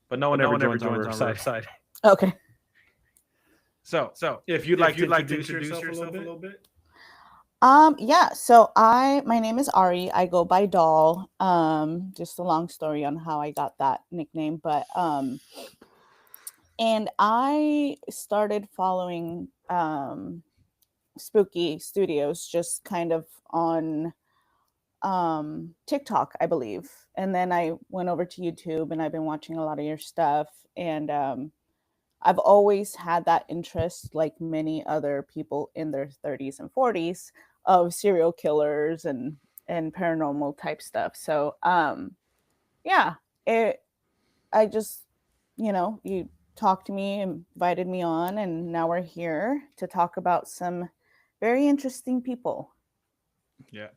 but no one ever joins on Riverside. Okay. So if you'd like to introduce yourself a little bit. Yeah, so my name is Ari. I go by Doll. Just a long story on how I got that nickname, but and I started following Spooky Studios just kind of on TikTok, I believe. And then I went over to YouTube and I've been watching a lot of your stuff, and I've always had that interest, like many other people in their 30s and 40s, of serial killers and paranormal type stuff. So yeah, it I just, you talked to me, invited me on, and now we're here to talk about some very interesting people. Yeah.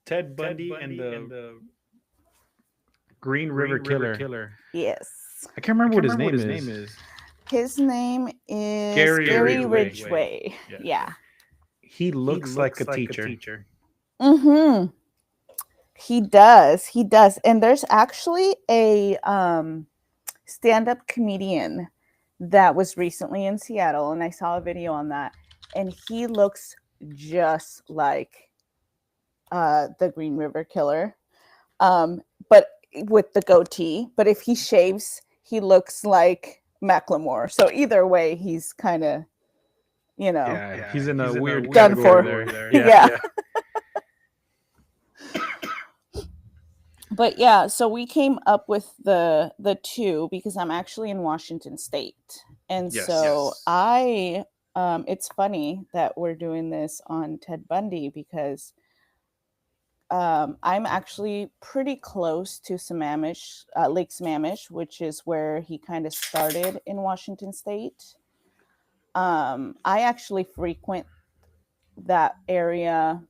Ted Bundy and the Green River Killer. Yes. I can't remember what his name is. His name is Gary Ridgway. Yeah. He looks like a teacher. Mm-hmm. He does. He does. And there's actually a stand-up comedian that was recently in Seattle, and I saw a video on that, and he looks just like the Green River Killer, but with the goatee. But if he shaves, he looks like Macklemore. So either way, he's kind of, He's in a weird done for. there. Yeah. But yeah, so we came up with the two because I'm actually in Washington State, and so I it's funny that we're doing this on Ted Bundy because I'm actually pretty close to Sammamish, Lake Sammamish, which is where he kind of started in Washington State. I actually frequent that area,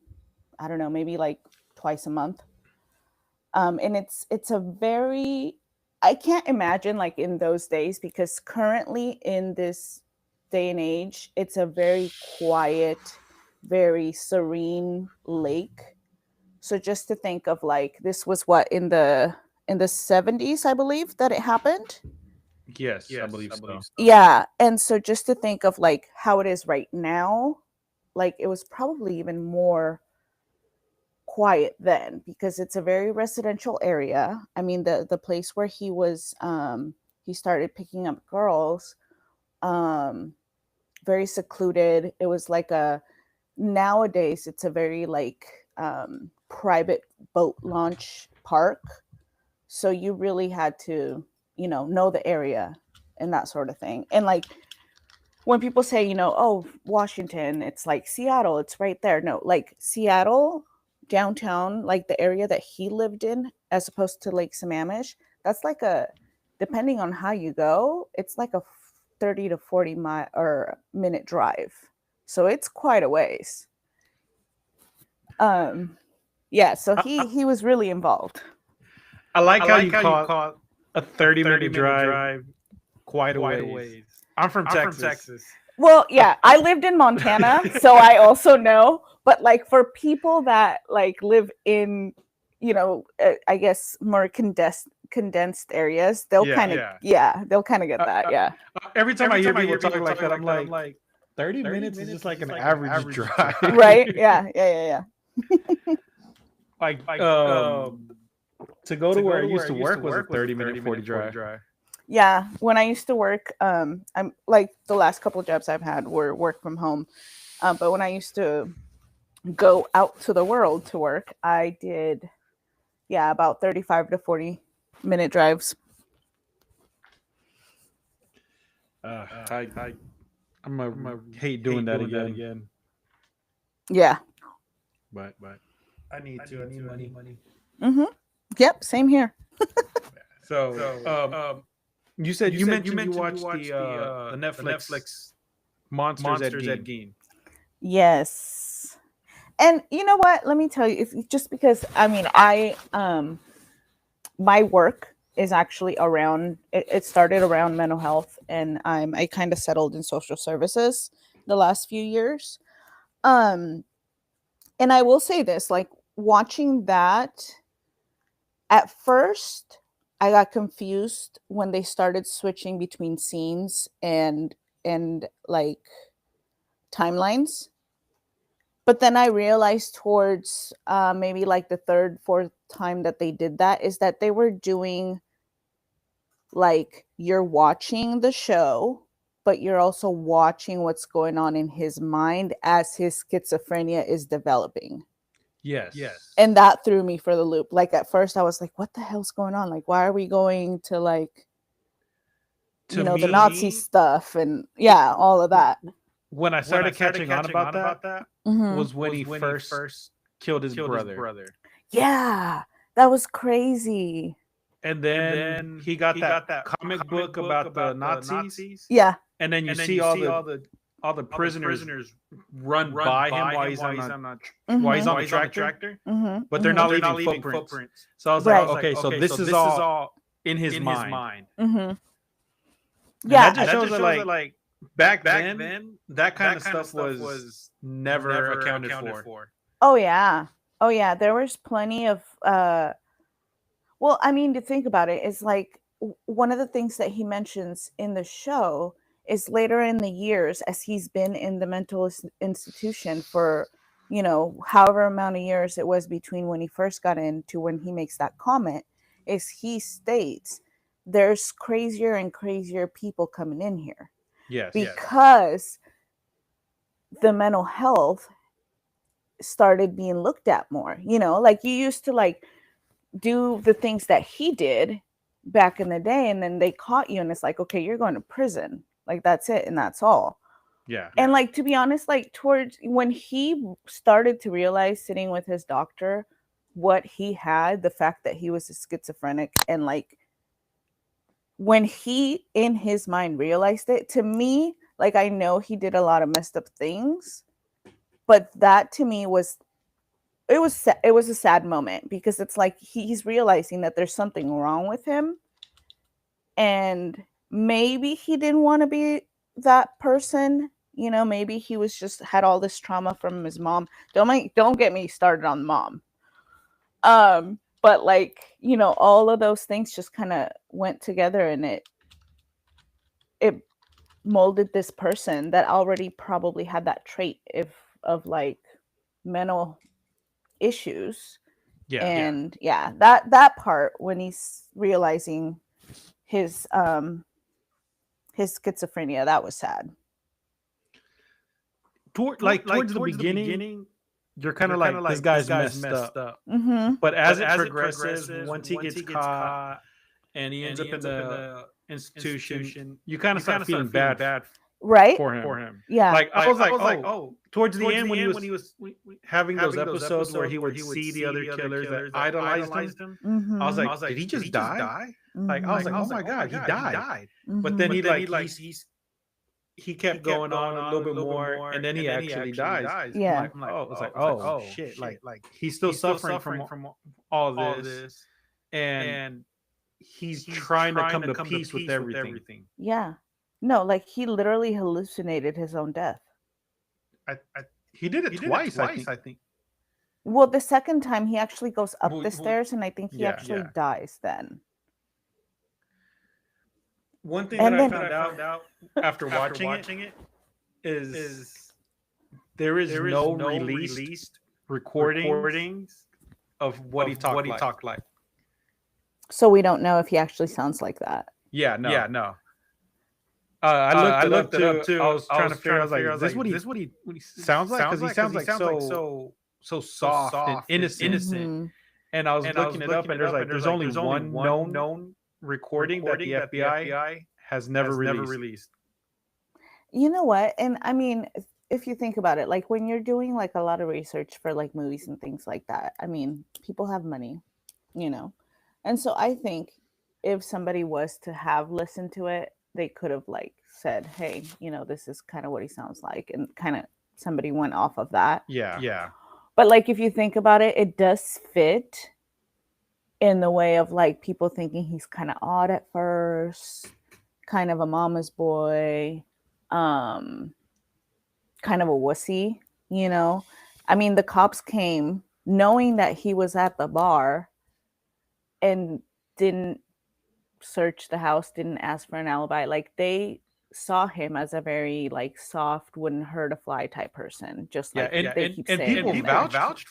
I don't know, maybe like twice a month. And it's a very, I can't imagine like in those days, because currently in this day and age, it's a very quiet, very serene lake. So just to think of, like, this was what, in the 70s, I believe, that it happened. Yes, I believe so. Yeah, and so just to think of like how it is right now, like it was probably even more quiet then, because it's a very residential area. I mean, the place where he started picking up girls, um very secluded. It was like a, nowadays it's a very like private boat launch park, so you really had to know the area and that sort of thing. And like when people say, oh, Washington, it's like Seattle, it's right there. No, like Seattle downtown, like the area that he lived in, as opposed to Lake Sammamish, that's like a, depending on how you go, it's like a 30 to 40 mile or minute drive. So it's quite a ways. Yeah, so he was really involved. I like how you call a 30-minute drive quite a ways. I'm from Texas. Well, yeah, I lived in Montana, so I also know. But like for people that like live in, I guess more condensed areas, they'll kind of they'll kind of get that. Yeah. Every time I hear people talking like that, I'm like, 30 minutes is just like an average drive, right? Yeah. Like to go to where I used to work was a 30-minute 40 drive. Yeah, when I used to work, I'm like the last couple of jobs I've had were work from home. But when I used to go out to the world to work, I did, about 35 to 40-minute drives. I'm gonna hate doing that again. Yeah. But I need money. Mm-hmm. Yep. Same here. So, you said you mentioned you watched the Netflix Monsters at Gein. Yes. And you know what? Let me tell you, if just because I mean, my work is actually around. It started around mental health, and I kind of settled in social services the last few years. And I will say this, like watching that, at first I got confused when they started switching between scenes and like timelines. But then I realized towards maybe like the third, fourth time that they did that is that they were doing like you're watching the show, but you're also watching what's going on in his mind as his schizophrenia is developing. Yes. And that threw me for the loop. Like at first I was like, what the hell's going on? Like, why are we going to like, the Nazi stuff and all of that. When I started catching on about that was when he first killed his brother. Yeah, that was crazy. And then he got that comic book about the Nazis. Yeah. And then you see all the prisoners run by him while he's on the tractor. But they're not leaving footprints. So I was like, okay, so this is all in his mind. Yeah, that just shows that like back then that kind of stuff was never accounted for. Oh yeah. There was plenty of well, I mean, to think about it, is like one of the things that he mentions in the show is later in the years, as he's been in the mental institution for, however amount of years it was between when he first got in to when he makes that comment, is he states there's crazier and crazier people coming in here. Yes. Because the mental health started being looked at more, like you used to like do the things that he did back in the day, and then they caught you and it's like, okay, you're going to prison, like that's it and that's all. And like, to be honest, like towards when he started to realize sitting with his doctor what he had, the fact that he was a schizophrenic, and like when he in his mind realized it, to me, like I know he did a lot of messed up things, but that to me was it was a sad moment, because it's like he's realizing that there's something wrong with him, and maybe he didn't want to be that person, maybe he was just had all this trauma from his mom. Don't get me started on mom. But like, all of those things just kind of went together, and it molded this person that already probably had that trait of like mental issues. That part when he's realizing his schizophrenia, that was sad. Towards the beginning, you're kind of like, this guy's messed up. But as it progresses, once he gets caught and he ends up in the institution, you kind of start feeling bad right for him. Yeah, like I was like, towards the end when he was having those episodes where he would see the other killers that idolized him, I was like, did he just die? Like I was like, oh my god, he died. But then he kept going on a little bit more, and then he actually dies. Yeah. I'm like, it's like, oh shit, like he's still suffering from all this, and he's trying to come to peace with everything. Yeah. No, like he literally hallucinated his own death. He did it twice, I think. Well, the second time he actually goes up the stairs, and I think he actually dies then. One thing that I found out after watching it is there is no released recordings of what he talked like. So we don't know if he actually sounds like that. No. I looked it up too. I was trying to figure out, is this what he sounds like? Because he sounds like so soft and innocent. Mm-hmm. And I was looking it up, and there's only one known recording that the FBI has never released. You know what? And I mean, if you think about it, like when you're doing like a lot of research for like movies and things like that, I mean, people have money, and so I think if somebody was to have listened to it, they could have like said, hey, this is kind of what he sounds like, and kind of somebody went off of that. Yeah. But like, if you think about it, it does fit in the way of like people thinking he's kind of odd at first, kind of a mama's boy, kind of a wussy, I mean, the cops came knowing that he was at the bar and didn't searched the house, didn't ask for an alibi. Like they saw him as a very like soft, wouldn't hurt a fly type person. Just like they keep saying. And people vouched.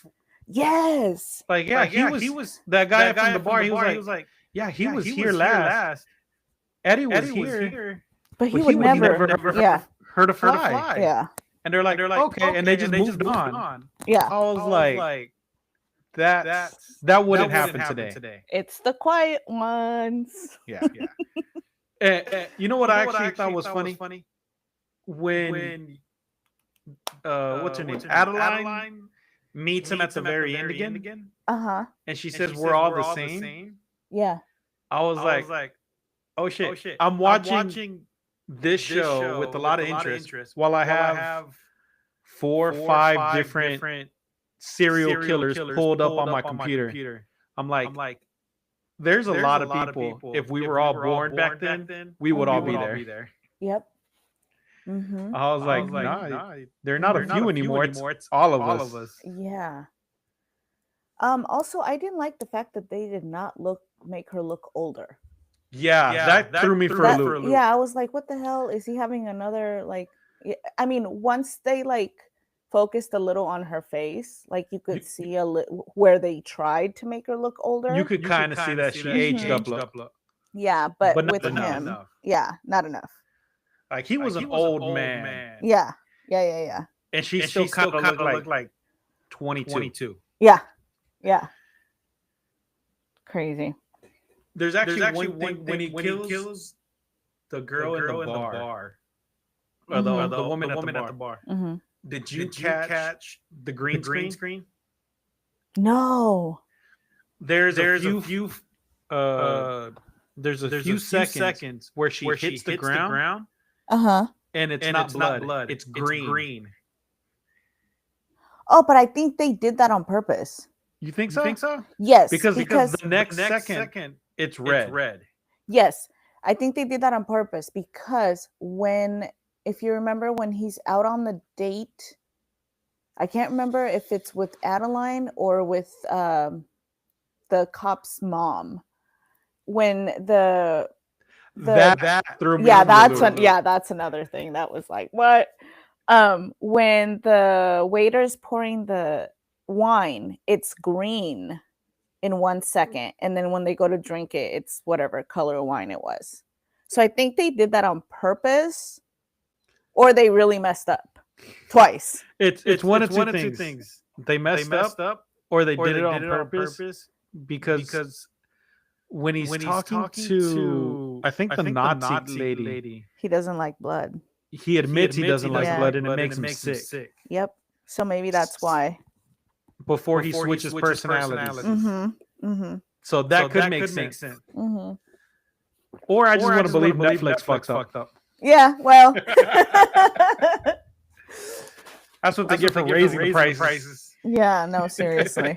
Yes. Like he was that guy from the bar. He was like, yeah, he was here last. Eddie was here, but he would never hurt a fly. Yeah. And they're like, okay, and they just moved on. Yeah. I was like, that wouldn't happen today. It's the quiet ones. Yeah. You know what I actually thought was funny? When what's her name? Adeline meets him at the very end again. Uh-huh. And she says we're all the same. Yeah. I was like, oh shit. I'm watching this show with a lot of interest while I have 4 or 5 different serial killers pulled up on my computer. I'm like, there's a lot of people. If we were all born back then, we would all be there. Yep. Mm-hmm. I was like, nah, they're not a few anymore. It's all of us. Yeah. Also, I didn't like the fact that they did not make her look older. Yeah, that threw me for a loop. Yeah, I was like, what the hell? Is he having another, like, I mean, once they, like, focused a little on her face, like, you could see where they tried to make her look older. You could kind of see that she aged up. Yeah, but with him, not enough. Like, he was an old man. Yeah. And she still kind of looked like 22. Yeah. Crazy. There's actually one thing when he kills the girl in the bar. Or the woman at the bar. Mm-hmm. Did you catch the green screen? No. There's a few seconds where she hits the ground. Uh-huh. And it's not blood. It's green. Oh, but I think they did that on purpose. You think so? Yes. Because the next second it's red. Yes. I think they did that on purpose because if you remember when he's out on the date, I can't remember if it's with Adeline or with the cop's mom. When that threw me. Yeah, that's another thing that was like, what? When the waiter's pouring the wine, it's green in 1 second, and then when they go to drink it, it's whatever color of wine it was. So I think they did that on purpose, or they really messed up twice. It's one of two things. They messed up, or they did it on purpose because when he's talking to I think the Nazi lady, he doesn't like blood. He admits he doesn't like blood, and it makes him sick. Yep. So maybe that's why. Before he switches personalities. Mm-hmm. So that could make sense. Mm-hmm. Or I just want to believe Netflix fucked up. Yeah, well. That's what they get for raising the prices. Yeah, no, seriously.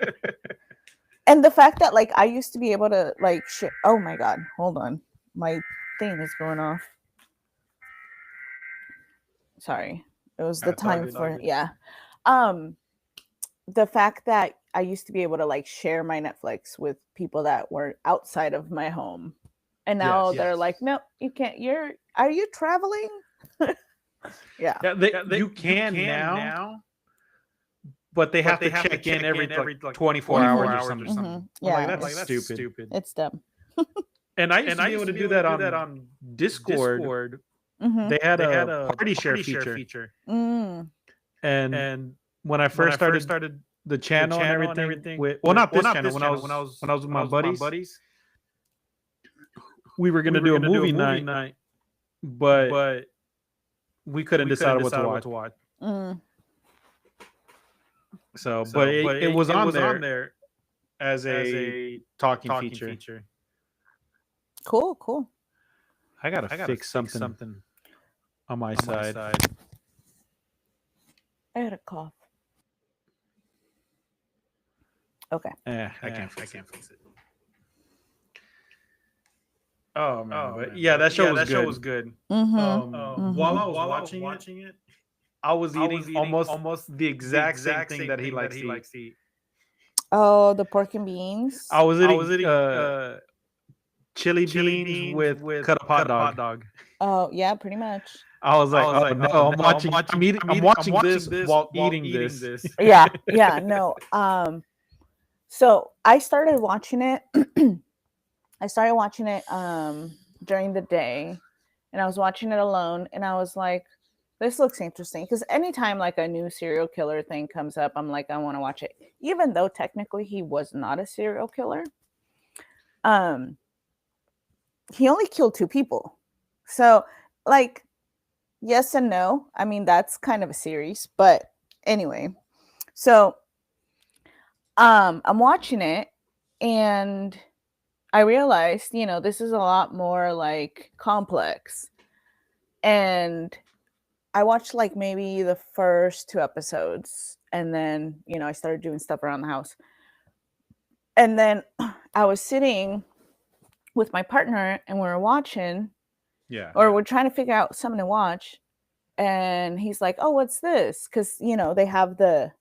And the fact that, like, I used to be able to, like, oh my God, hold on. My thing is going off. Sorry. It was the time for, yeah. The fact that I used to be able to, like, share my Netflix with people that were outside of my home. And now they're like, no, you can't. Are you traveling? Yeah. You can now. But they have to check in every 24 hours or something. Mm-hmm. Yeah. That's stupid. It's dumb. And I used to be able to do that on Discord. Mm-hmm. They had a party share feature. Mm. And when I first started the channel and everything not this channel, when I was with my buddies, we were gonna do a movie night, but we couldn't decide what to watch. Mm. So, but it was on there as a talking feature. Cool. I gotta fix something on my side. I had a cough. Okay. I can't fix it. Oh man, but yeah, that show was good. Mm-hmm. While I was watching it, I was eating almost the exact same thing that he likes to eat. Oh, the pork and beans. I was eating chili beans with cut up hot dog. Oh yeah, pretty much. I was like, oh no, I'm watching this while eating this. Yeah, no. So I started watching it. During the day, and I was watching it alone, and I was like, this looks interesting, because anytime like a new serial killer thing comes up, I'm like, I want to watch it, even though technically he was not a serial killer. He only killed 2 people, so like, yes and no. I mean, that's kind of a series, but anyway, so I'm watching it, and I realized, this is a lot more like complex. And I watched like maybe the first 2 episodes, and then, I started doing stuff around the house. And then I was sitting with my partner, and we were watching, we're trying to figure out something to watch. And he's like, "Oh, what's this?" Because, they have the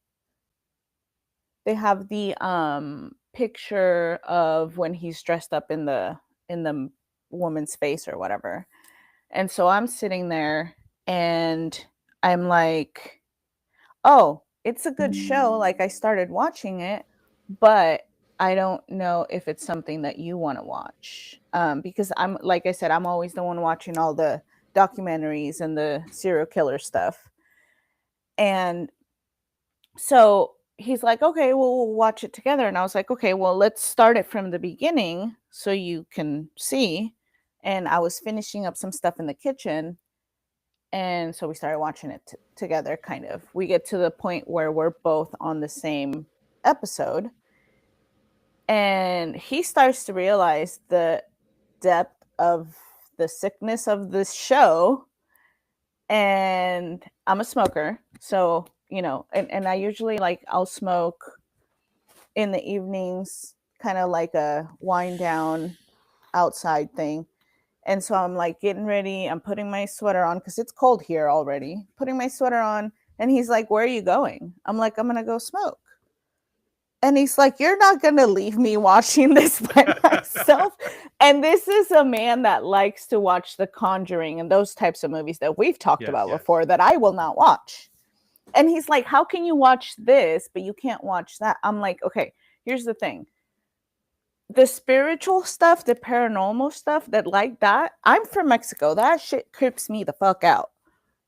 picture of when he's dressed up in the woman's face or whatever. And so I'm sitting there, and I'm like, oh, it's a good show. Like, I started watching it, but I don't know if it's something that you want to watch. Because I'm, like I said, I'm always the one watching all the documentaries and the serial killer stuff. And so he's like, okay, well, we'll watch it together. And I was like, okay, well, let's start it from the beginning so you can see. And I was finishing up some stuff in the kitchen. And so we started watching it together, kind of. We get to the point where we're both on the same episode. And he starts to realize the depth of the sickness of this show. And I'm a smoker. So, and I usually I'll smoke in the evenings, kind of like a wind down outside thing. And so I'm like getting ready. I'm putting my sweater on because it's cold here already. Putting my sweater on. And he's like, "Where are you going?" I'm like, "I'm going to go smoke." And he's like, "You're not going to leave me watching this by myself." And this is a man that likes to watch The Conjuring and those types of movies that we've talked about before that I will not watch. And he's like, "How can you watch this, but you can't watch that?" I'm like, okay, here's the thing. The spiritual stuff, the paranormal stuff that I'm from Mexico. That shit creeps me the fuck out.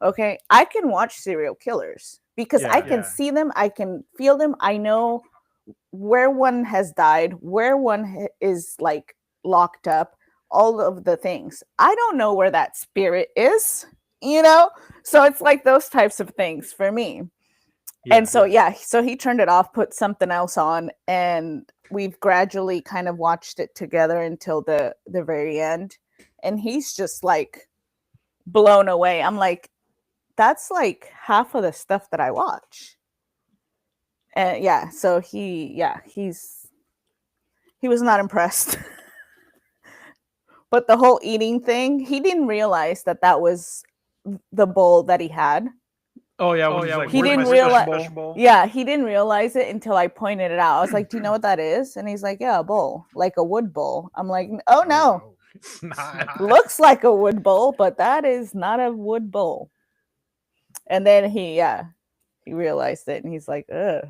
Okay. I can watch serial killers because I can see them. I can feel them. I know where one has died, where one is like locked up, all of the things. I don't know where that spirit is, So it's like those types of things for me. And so, so he turned it off, put something else on, and we've gradually kind of watched it together until the very end. And he's just like blown away. I'm like, that's like half of the stuff that I watch. And so he was not impressed. But the whole eating thing, he didn't realize that was the bowl that he had. Oh yeah, he didn't realize. Yeah, he didn't realize it until I pointed it out. I was like, "Do you know what that is?" And he's like, "Yeah, a bowl, like a wood bowl." I'm like, "Oh no, it's not. Looks like a wood bowl, but that is not a wood bowl." And then he realized it, and he's like, "Ugh."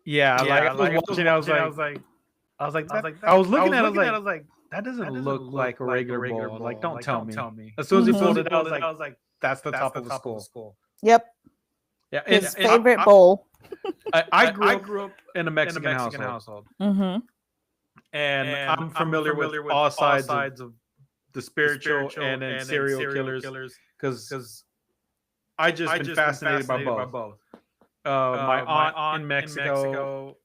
I was watching. I was looking at it. I was like, that doesn't look like a regular bowl. Like, don't tell me. As soon as he pulled it out, I was like, that's the top of the skull. Yep. Yeah, his favorite bowl. I grew up in a Mexican household. Mm-hmm. And I'm familiar with all sides of the spiritual and serial killers because I just been fascinated by both. My aunt in Mexico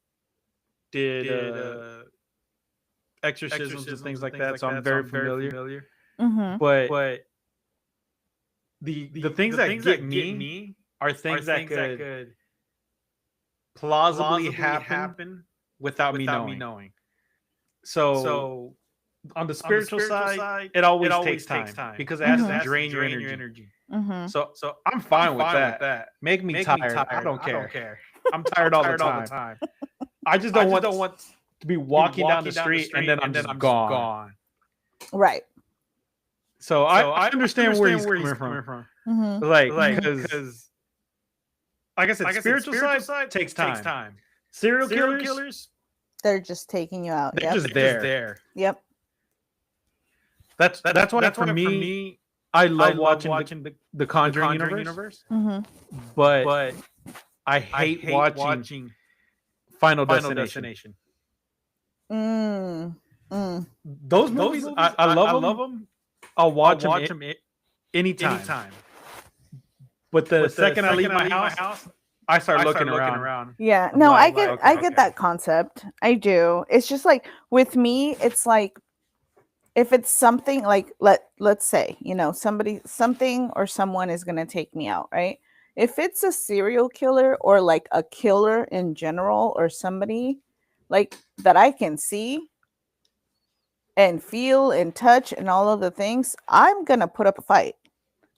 did exorcisms and things like that, so I'm very familiar. Mm-hmm. But the things that get me are things that could plausibly happen without me knowing. So on the spiritual side, it always takes time because it has to drain your energy. Mm-hmm. So I'm fine with that. Make me tired. I don't care. I'm tired all the time. I just don't want to be walking down the street and then I'm just gone. Right. So I understand where he's coming from. Mm-hmm. Like because, like I said, spiritual side takes time. Serial killers, they're just taking you out. They're just there. Yep. That's why for me, I love watching the Conjuring universe. Mm-hmm. But I hate watching Final Destination. Those movies, I love them. I'll watch them anytime. But the second I leave my house, I start looking around. Yeah, no, I get that concept. I do. It's just like with me, it's like if it's something like let's say, something or someone is gonna take me out, right? If it's a serial killer or like a killer in general or somebody like that I can see and feel and touch and all of the things, I'm gonna put up a fight.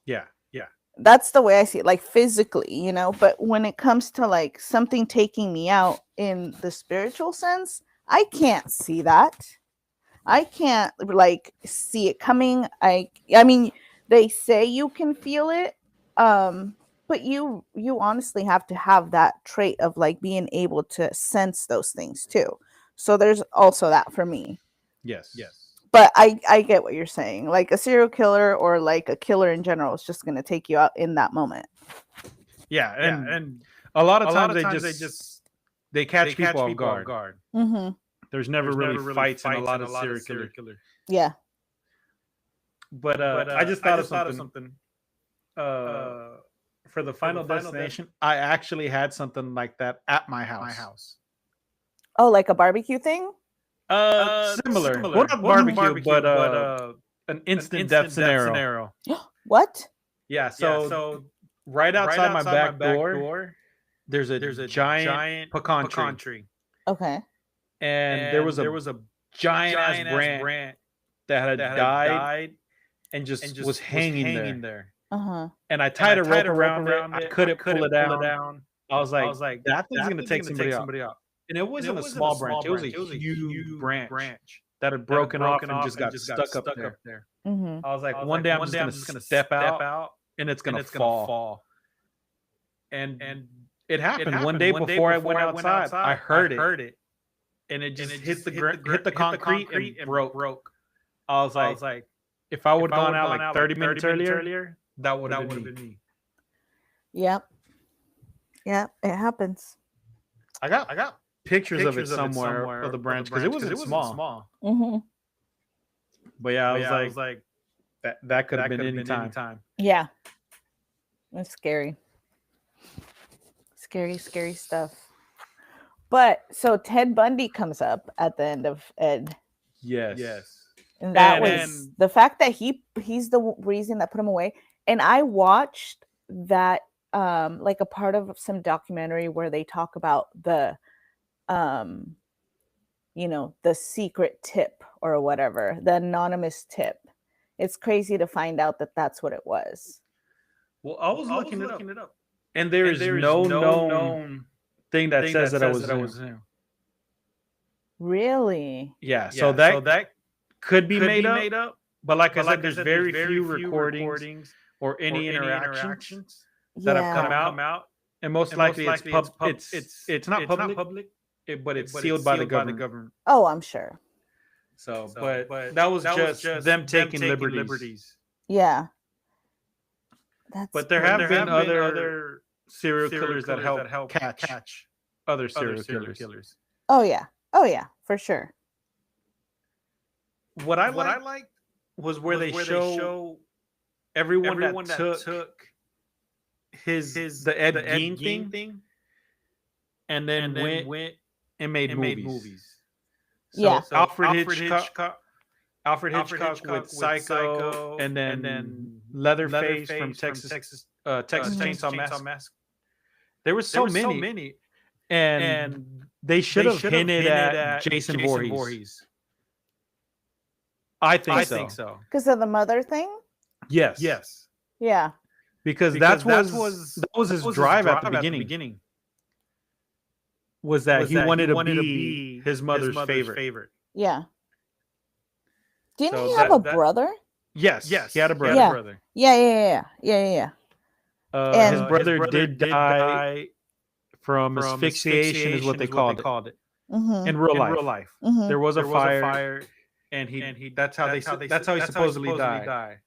Yeah. That's the way I see it, like physically, but when it comes to like something taking me out in the spiritual sense, I can't see that. I can't like see it coming. I mean, they say you can feel it, but you honestly have to have that trait of like being able to sense those things too. So there's also that for me. Yes. But I get what you're saying. Like a serial killer or like a killer in general is just going to take you out in that moment. Yeah, and a lot of times they catch people off guard. Mm-hmm. There's never really fights in a lot of serial killers. Yeah. But I just thought of something. For the Final Destination, I actually had something like that at my house. Oh, like a barbecue thing? Similar. Well, not barbecue, but an instant death scenario. What? Yeah. So right outside my back door, there's a giant pecan tree. Okay. And there was a giant ass branch that had died and just was hanging there. Uh-huh. And I tied a rope around it. I couldn't pull it down. I was like, that thing's gonna take somebody out. And it wasn't a small branch. It was a huge branch that had broken off and just got stuck up there. Mm-hmm. I was like, one day I'm just gonna step out and it's gonna fall. And it happened one day before I went outside. I heard it, and it just hit the concrete and broke. I was like, if I would have gone out like 30 minutes earlier, that would have been me. Yep. Yeah, it happens. I got pictures of it somewhere of the branch because it wasn't small. Mm-hmm. But yeah, I was like that could have been any time. Yeah. That's scary. Scary stuff. But so Ted Bundy comes up at the end of Ed. Yes. And that was the fact that he's the reason that put him away. And I watched that like a part of some documentary where they talk about the the secret tip or whatever, the anonymous tip. It's crazy to find out that that's what it was. Well, I was looking it up. And there is no known thing that says that I was him. Really? Yeah. So that could be made up. But like I said, there's very few recordings or any interactions that have come out. And most likely it's not public, but it's sealed by the government. Oh, I'm sure. So, but that was just them taking liberties. Yeah. But there have been other serial killers that help catch other serial killers. Oh yeah, for sure. What I liked was where they show everyone that took the Ed Gein thing and then went and made movies. So Alfred Hitchcock with Psycho, and then Leatherface from Texas Chainsaw Massacre. There were so many, and they should have hinted at Jason Voorhees. I think so. Because of the mother thing? Yes. Yeah. Because that was his drive at the beginning. was that he wanted to be his mother's favorite. Yeah. Didn't he have a brother? Yes, he had a brother. Yeah. And his brother did die from asphyxiation, is what they called it. In real life. There was a fire, and he that's how he supposedly died.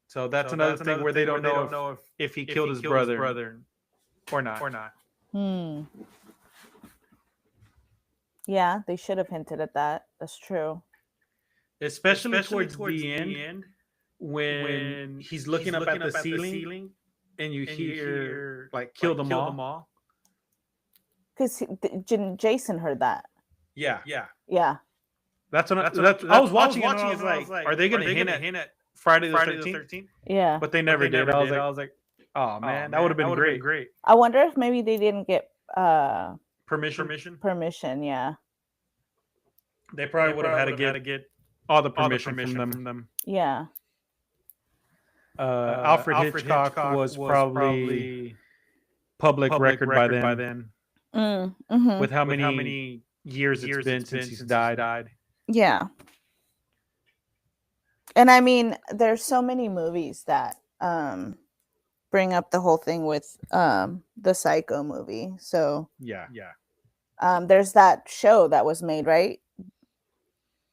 So that's another thing where they don't know if he killed his brother or not. Yeah, they should have hinted at that. That's true. Especially towards the end, when he's looking up at the ceiling and you hear like kill them all. Because Jason heard that. Yeah. That's what I was watching it. I was like, are they going to hint at Friday the 13th? Yeah. But they never did. I was like, oh man, that would have been great. I wonder if maybe they didn't get permission. Yeah. They probably would have had to get all the permission from them. Yeah. Alfred Hitchcock was probably public record by then. With how many years it's been since he's died. Yeah. And I mean, there's so many movies that bring up the whole thing with the Psycho movie. So yeah. There's that show that was made, right?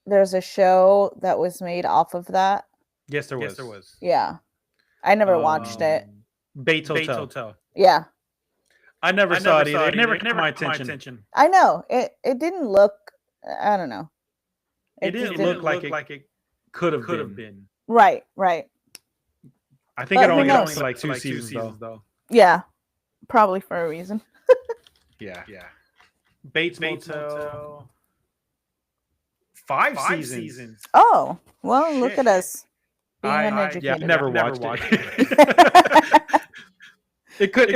There's a show that was made off of that. Yes, there was. Yeah. I never watched it. Bates Hotel. Yeah. I never saw it either. It never caught my attention. I know. It didn't look, I don't know. It didn't look like it could have been. Right. I think it only got to like two seasons though. Yeah. Probably for a reason. Yeah. Bates Motel. 5 seasons. Oh, well, look at us. Being uneducated. Yeah, never watched it. It could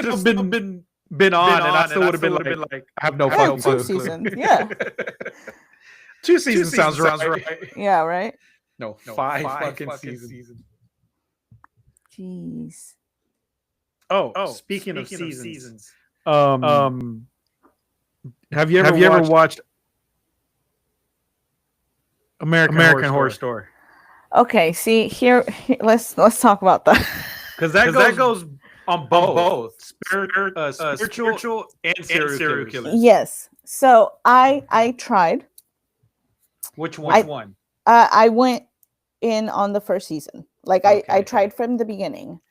have been on, and I still would have been like, I have no fucking clue. 2 seasons. Yeah. 2 seasons sounds right. Yeah, right. No, 5 fucking seasons. Jeez. Oh, speaking of seasons. Have you ever watched American Horror Story? Okay, see here. Let's talk about that because that goes on both spiritual and serial killers. Yes. So I tried. Which one? I went in on the first season. Like I tried from the beginning.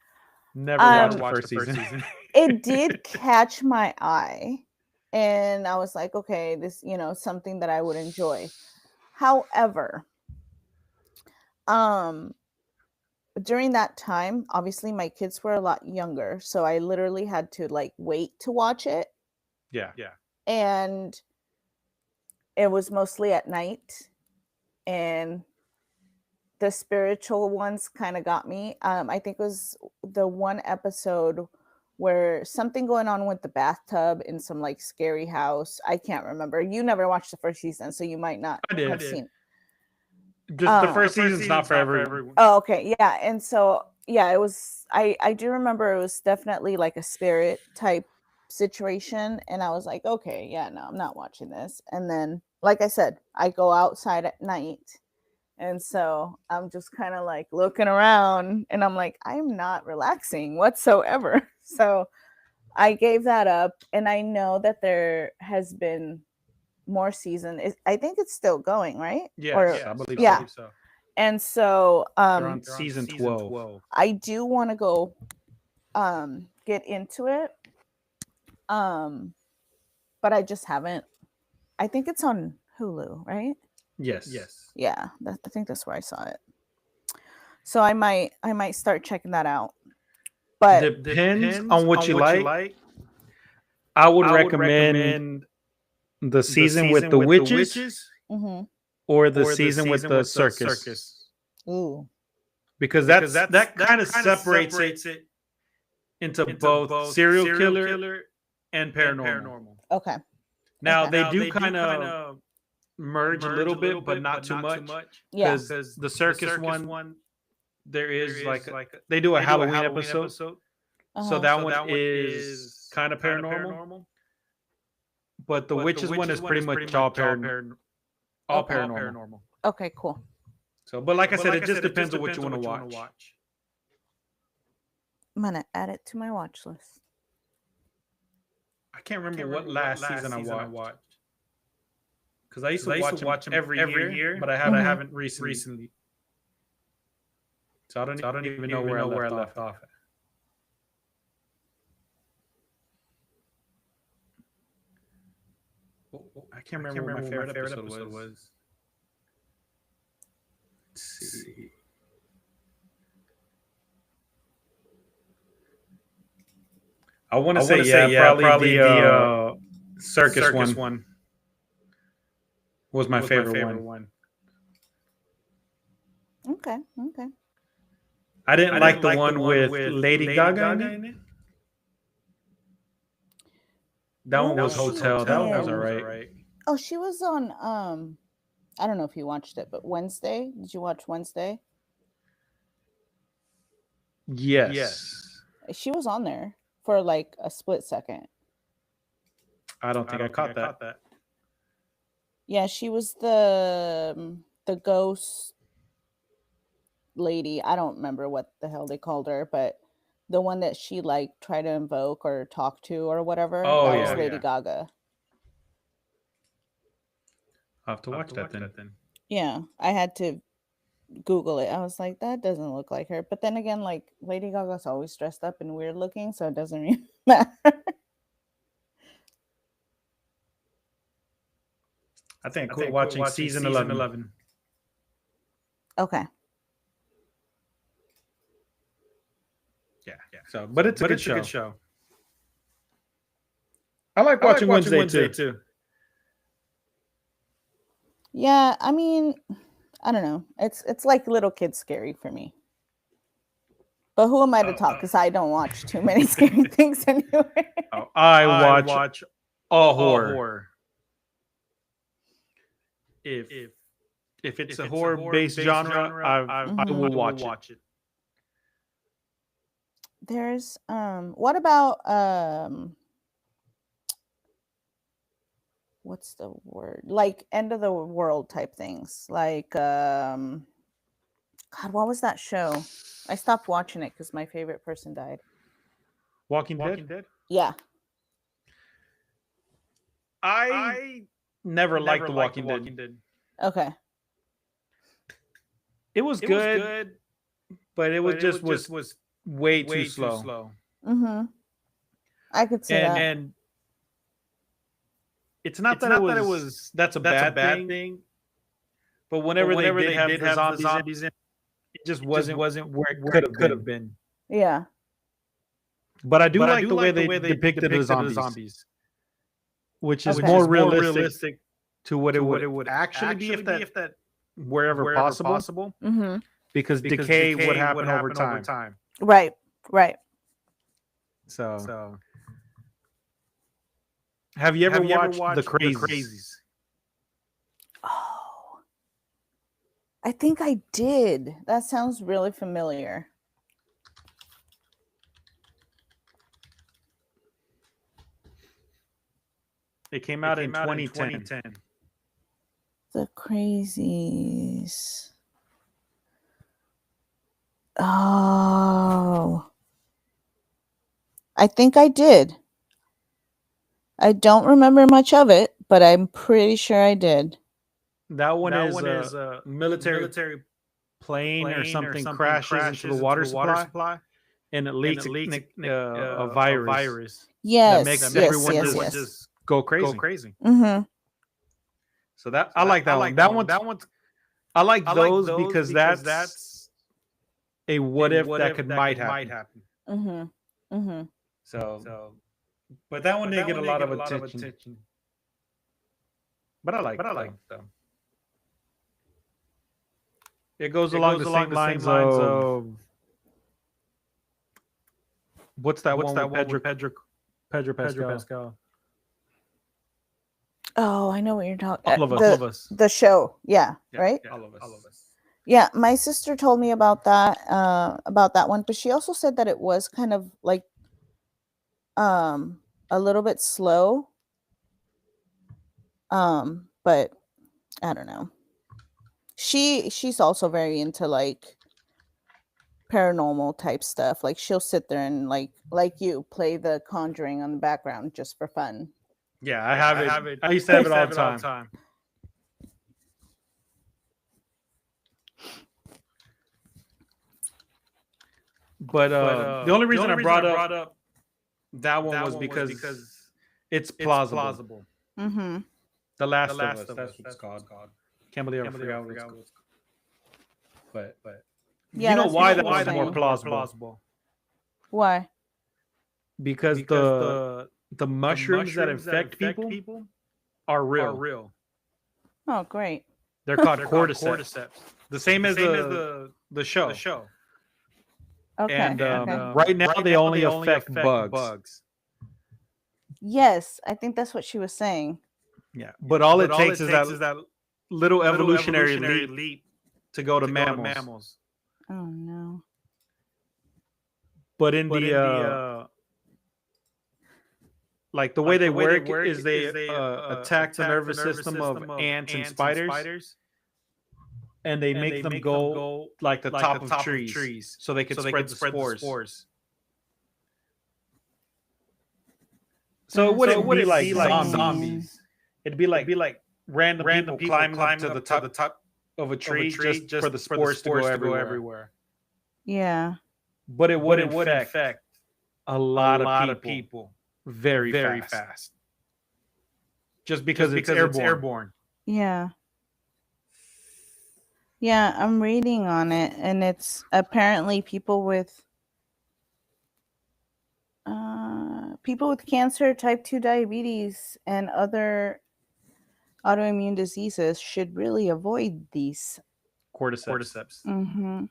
Never watched the first season. It did catch my eye, and I was like, okay, this something that I would enjoy. However, during that time, obviously my kids were a lot younger, so I literally had to like wait to watch it. Yeah. And it was mostly at night, and the spiritual ones kind of got me. I think it was the one episode where something going on with the bathtub in some like scary house. I can't remember. You never watched the first season, so you might not have seen. Just the first season's not for everyone. Oh, okay. Yeah. And so, yeah, it was, I do remember it was definitely like a spirit type situation. And I was like, okay, yeah, no, I'm not watching this. And then, like I said, I go outside at night. And so I'm just kind of like looking around, and I'm like, I'm not relaxing whatsoever. So I gave that up. And I know that there has been more season. I think it's still going, right? Yeah, I believe so. And so they're on season 12. I do want to go get into it. But I just haven't. I think it's on Hulu, right? Yes. Yeah, I think that's where I saw it. So I might start checking that out. But depends on what you like. I would recommend the season with the witches, or the season with the circus. Ooh. Because that kind of separates it into both serial killer and paranormal. Okay. Now they do kind of merge a little bit, but not too much. Yeah. Because the circus one, there is like they do a Halloween episode. So that one is kind of paranormal. But the witches one is pretty much all paranormal. Okay, cool. So, but like I said, it just depends on what you want to watch. I'm gonna add it to my watch list. I can't remember what last season I watched. Because I used to watch them every year, but I haven't recently. So I don't even know where I left off at. I can't remember what my favorite episode was. Let's see. I want to say probably the circus one was my favorite one. Okay. I didn't like the one with Lady Gaga in it. That one was Hotel. That one was alright. Oh, she was on I don't know if you watched it, but Wednesday. Did you watch Wednesday? Yes. She was on there for like a split second. I don't think I caught that. Yeah, she was the ghost lady. I don't remember what the hell they called her, but the one that she like tried to invoke or talk to or whatever. Oh, that was Lady Gaga. I'll have to watch that then. Yeah, I had to Google it. I was like, that doesn't look like her. But then again, like Lady Gaga's always dressed up and weird looking, so it doesn't really matter. I think I quit watching season 11. Okay. Yeah. So, but it's a good show. I like watching Wednesday too. Yeah, I mean, I don't know. It's like little kid scary for me. But who am I to talk? Because I don't watch too many scary things anyway. I watch all horror. If it's a horror-based genre, I will watch it. There's what about what's the word? Like end of the world type things. Like God, what was that show? I stopped watching it because my favorite person died. Walking Dead? Yeah. I never liked The Walking Dead. Okay. It was good, but it was way too slow. Mm-hmm. I could see that. And it's not that it was that's a bad thing. But whenever they did have the zombies in, it just wasn't where it could have been. Yeah. But I do like the way they depicted the zombies. Which is more realistic to what it would actually be if that wherever possible. Mm-hmm. Because decay would happen over time. Right. So have you ever watched The Crazies? Oh, I think I did. That sounds really familiar. It came out in 2010. The Crazies. Oh. I think I did. I don't remember much of it, but I'm pretty sure I did. That one is a military plane or something crashes into the water supply and it leaks a virus. Yes. That makes everyone just go crazy. Mm-hmm. So that I like that one. That one I like those because that's a what if that might happen. Mm-hmm. Mm-hmm. So but that one didn't get a lot of attention. But I like them. It goes along the same lines of what's that one with Pedro Pascal? Oh, I know what you're talking about. All of us. The show. Yeah, right? Yeah, all of us. Yeah, my sister told me about that one, but she also said that it was kind of like a little bit slow. But I don't know. She's also very into like paranormal type stuff. Like she'll sit there and like you play the Conjuring on the background just for fun. Yeah, I have it. I used to have it all the time. But the only reason I brought up that one was because it's plausible. Mm-hmm. The Last of Us, that's what it's called. Can't believe I forgot what it's called. But yeah, you know why that was more plausible? Why? Because the mushrooms that infect people are real. Oh, great. They're called cordyceps. The same as the show. Okay. And okay. right now they only affect bugs. Yes, I think that's what she was saying. Yeah, but all it takes is that little evolutionary leap to go to mammals. Oh no! But in the like the way they work is they attack the nervous system of ants and spiders, and they make them go like the top of trees so they can spread the spores. So it wouldn't be like zombies. It'd be like random people climbing up to the top of a tree just for the spores to go everywhere. Yeah. But it would infect a lot of people very fast. Just because it's airborne. Yeah. Yeah, I'm reading on it, and it's apparently people with cancer, type 2 diabetes, and other autoimmune diseases should really avoid these cordyceps. Mm-hmm.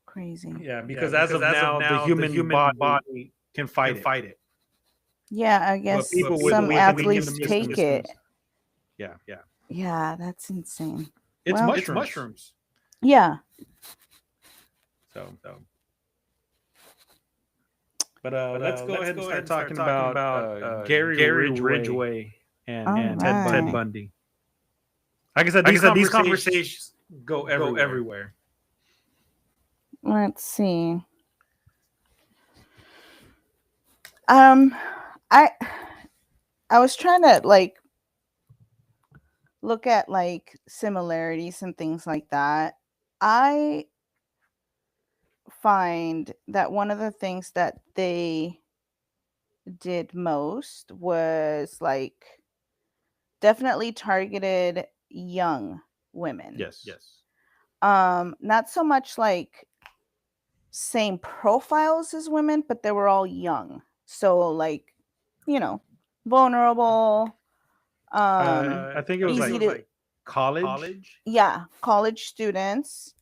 Crazy. Yeah, because as of now, the human body can fight it. Yeah, I guess some athletes take it. Yeah. Yeah, that's insane. It's mushrooms. Yeah. So. But let's go ahead and start talking about Gary Ridgway and Ted Bundy. Like I said, these conversations go everywhere. Let's see. I was trying to like look at like similarities and things like that. I find that one of the things that they did most was like definitely targeted young women. Yes. Not so much like same profiles as women, but they were all young. So like, vulnerable. I think it was like college. Yeah, college students.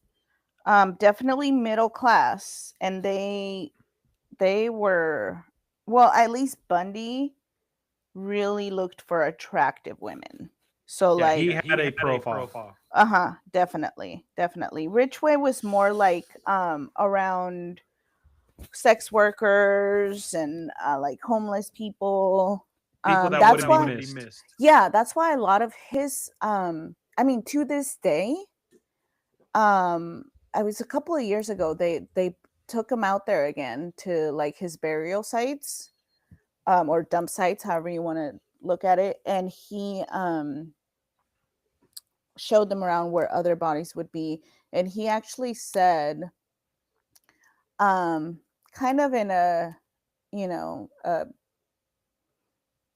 Definitely middle class, and they were, well, at least Bundy really looked for attractive women. So like he had a profile. Definitely. Ridgway was more like around sex workers and like homeless people. That that's why be missed. Yeah, that's why a lot of his to this day, I was a couple of years ago, they took him out there again to like his burial sites, or dump sites, however you want to look at it, and he showed them around where other bodies would be, and he actually said, kind of in a a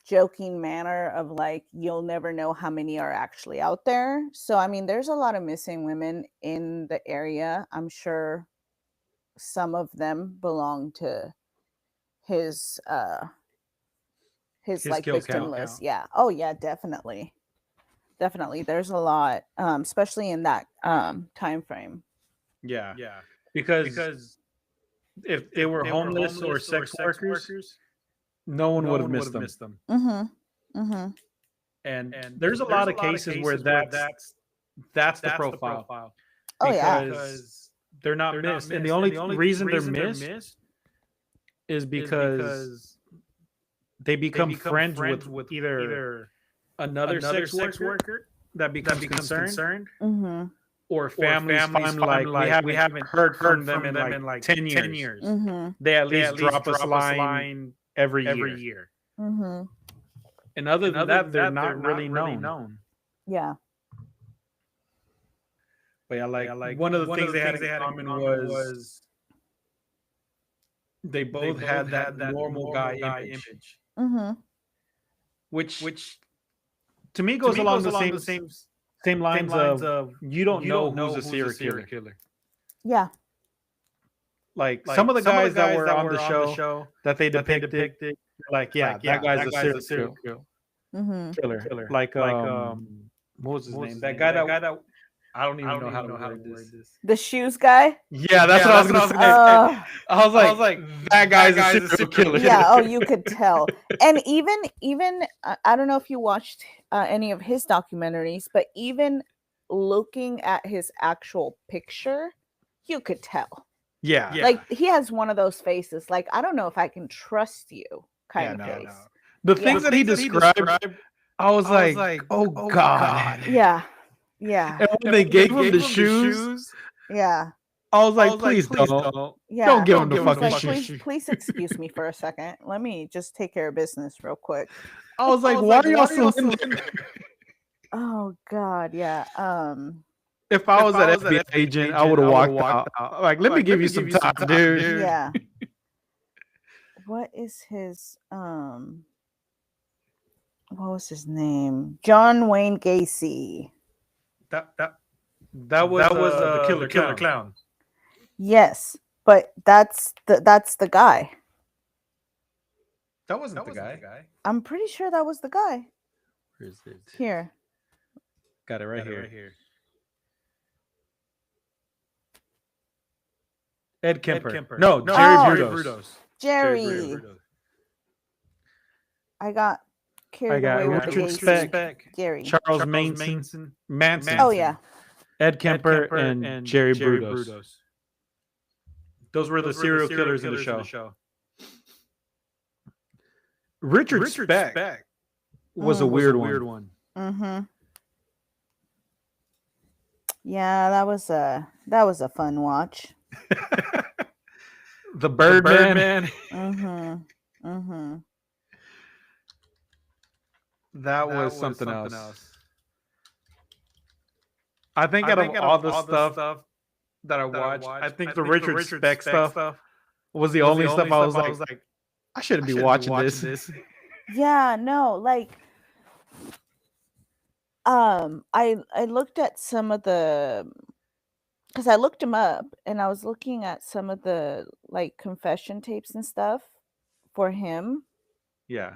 joking manner of like, you'll never know how many are actually out there. So I mean, there's a lot of missing women in the area. I'm sure some of them belong to his like victim list. Yeah. Oh yeah, definitely. There's a lot, especially in that time frame. Yeah. Because if they were homeless or sex workers, no one would have missed them. And there's a lot of cases where that's the profile. Oh yeah, because they're not missed, and the only reason they're missed is because they become friends with either another sex worker that becomes concerned, Mm-hmm. or families find like we haven't heard from them in like 10 years. Mm-hmm. They at least drop us a line every year. Mm-hmm. And other than that, they're not really known. Yeah. But yeah, like one of the things they had in common was they both had that normal guy image. Mm-hmm. Which to me goes along the same lines of you don't know who's a serial killer. Yeah. Like some of the guys that were on the show that they depicted, like that guy's a serial killer. Mm-hmm. Like what was his name? That guy that I don't even know how to word this. The shoes guy? Yeah, that's what I was gonna say. I was like, that guy's a serial killer. Yeah, oh, you could tell. And even I don't know if you watched any of his documentaries, but even looking at his actual picture, you could tell. Yeah. Like he has one of those faces, like I don't know if I can trust you kind of face. No. The things that he described, I was like, oh God. Yeah. Yeah. And when they gave him the shoes, yeah. I was like, please don't. Yeah. Don't give him the fucking shoes. Please excuse me for a second. Let me just take care of business real quick. I was like, why are y'all still in there? Oh God, yeah. If I was an FBI agent, I would have walked out. Like, let me give you some time, dude. Yeah. What is his what was his name? John Wayne Gacy. That was the killer clown. Yes, but that's the guy. That wasn't the guy. I'm pretty sure that was the guy. Where is it? Here. Got it right here. Ed Kemper. No, Jerry Brudos. Jerry. I got carried away with Richard Speck, Gary. Charles Manson. Oh yeah. Ed Kemper and Jerry Brudos. Those were the serial killers in the show. Richard Speck was a weird one. Mm-hmm. Yeah, that was a fun watch. The Birdman. Mm-hmm. Mm-hmm. That was something else. I think out of all the stuff that I watched, I think the Richard Speck stuff was the only stuff I was like, I shouldn't be watching this. Yeah, no, like I looked at some of the, because I looked him up and I was looking at some of the like confession tapes and stuff for him. Yeah.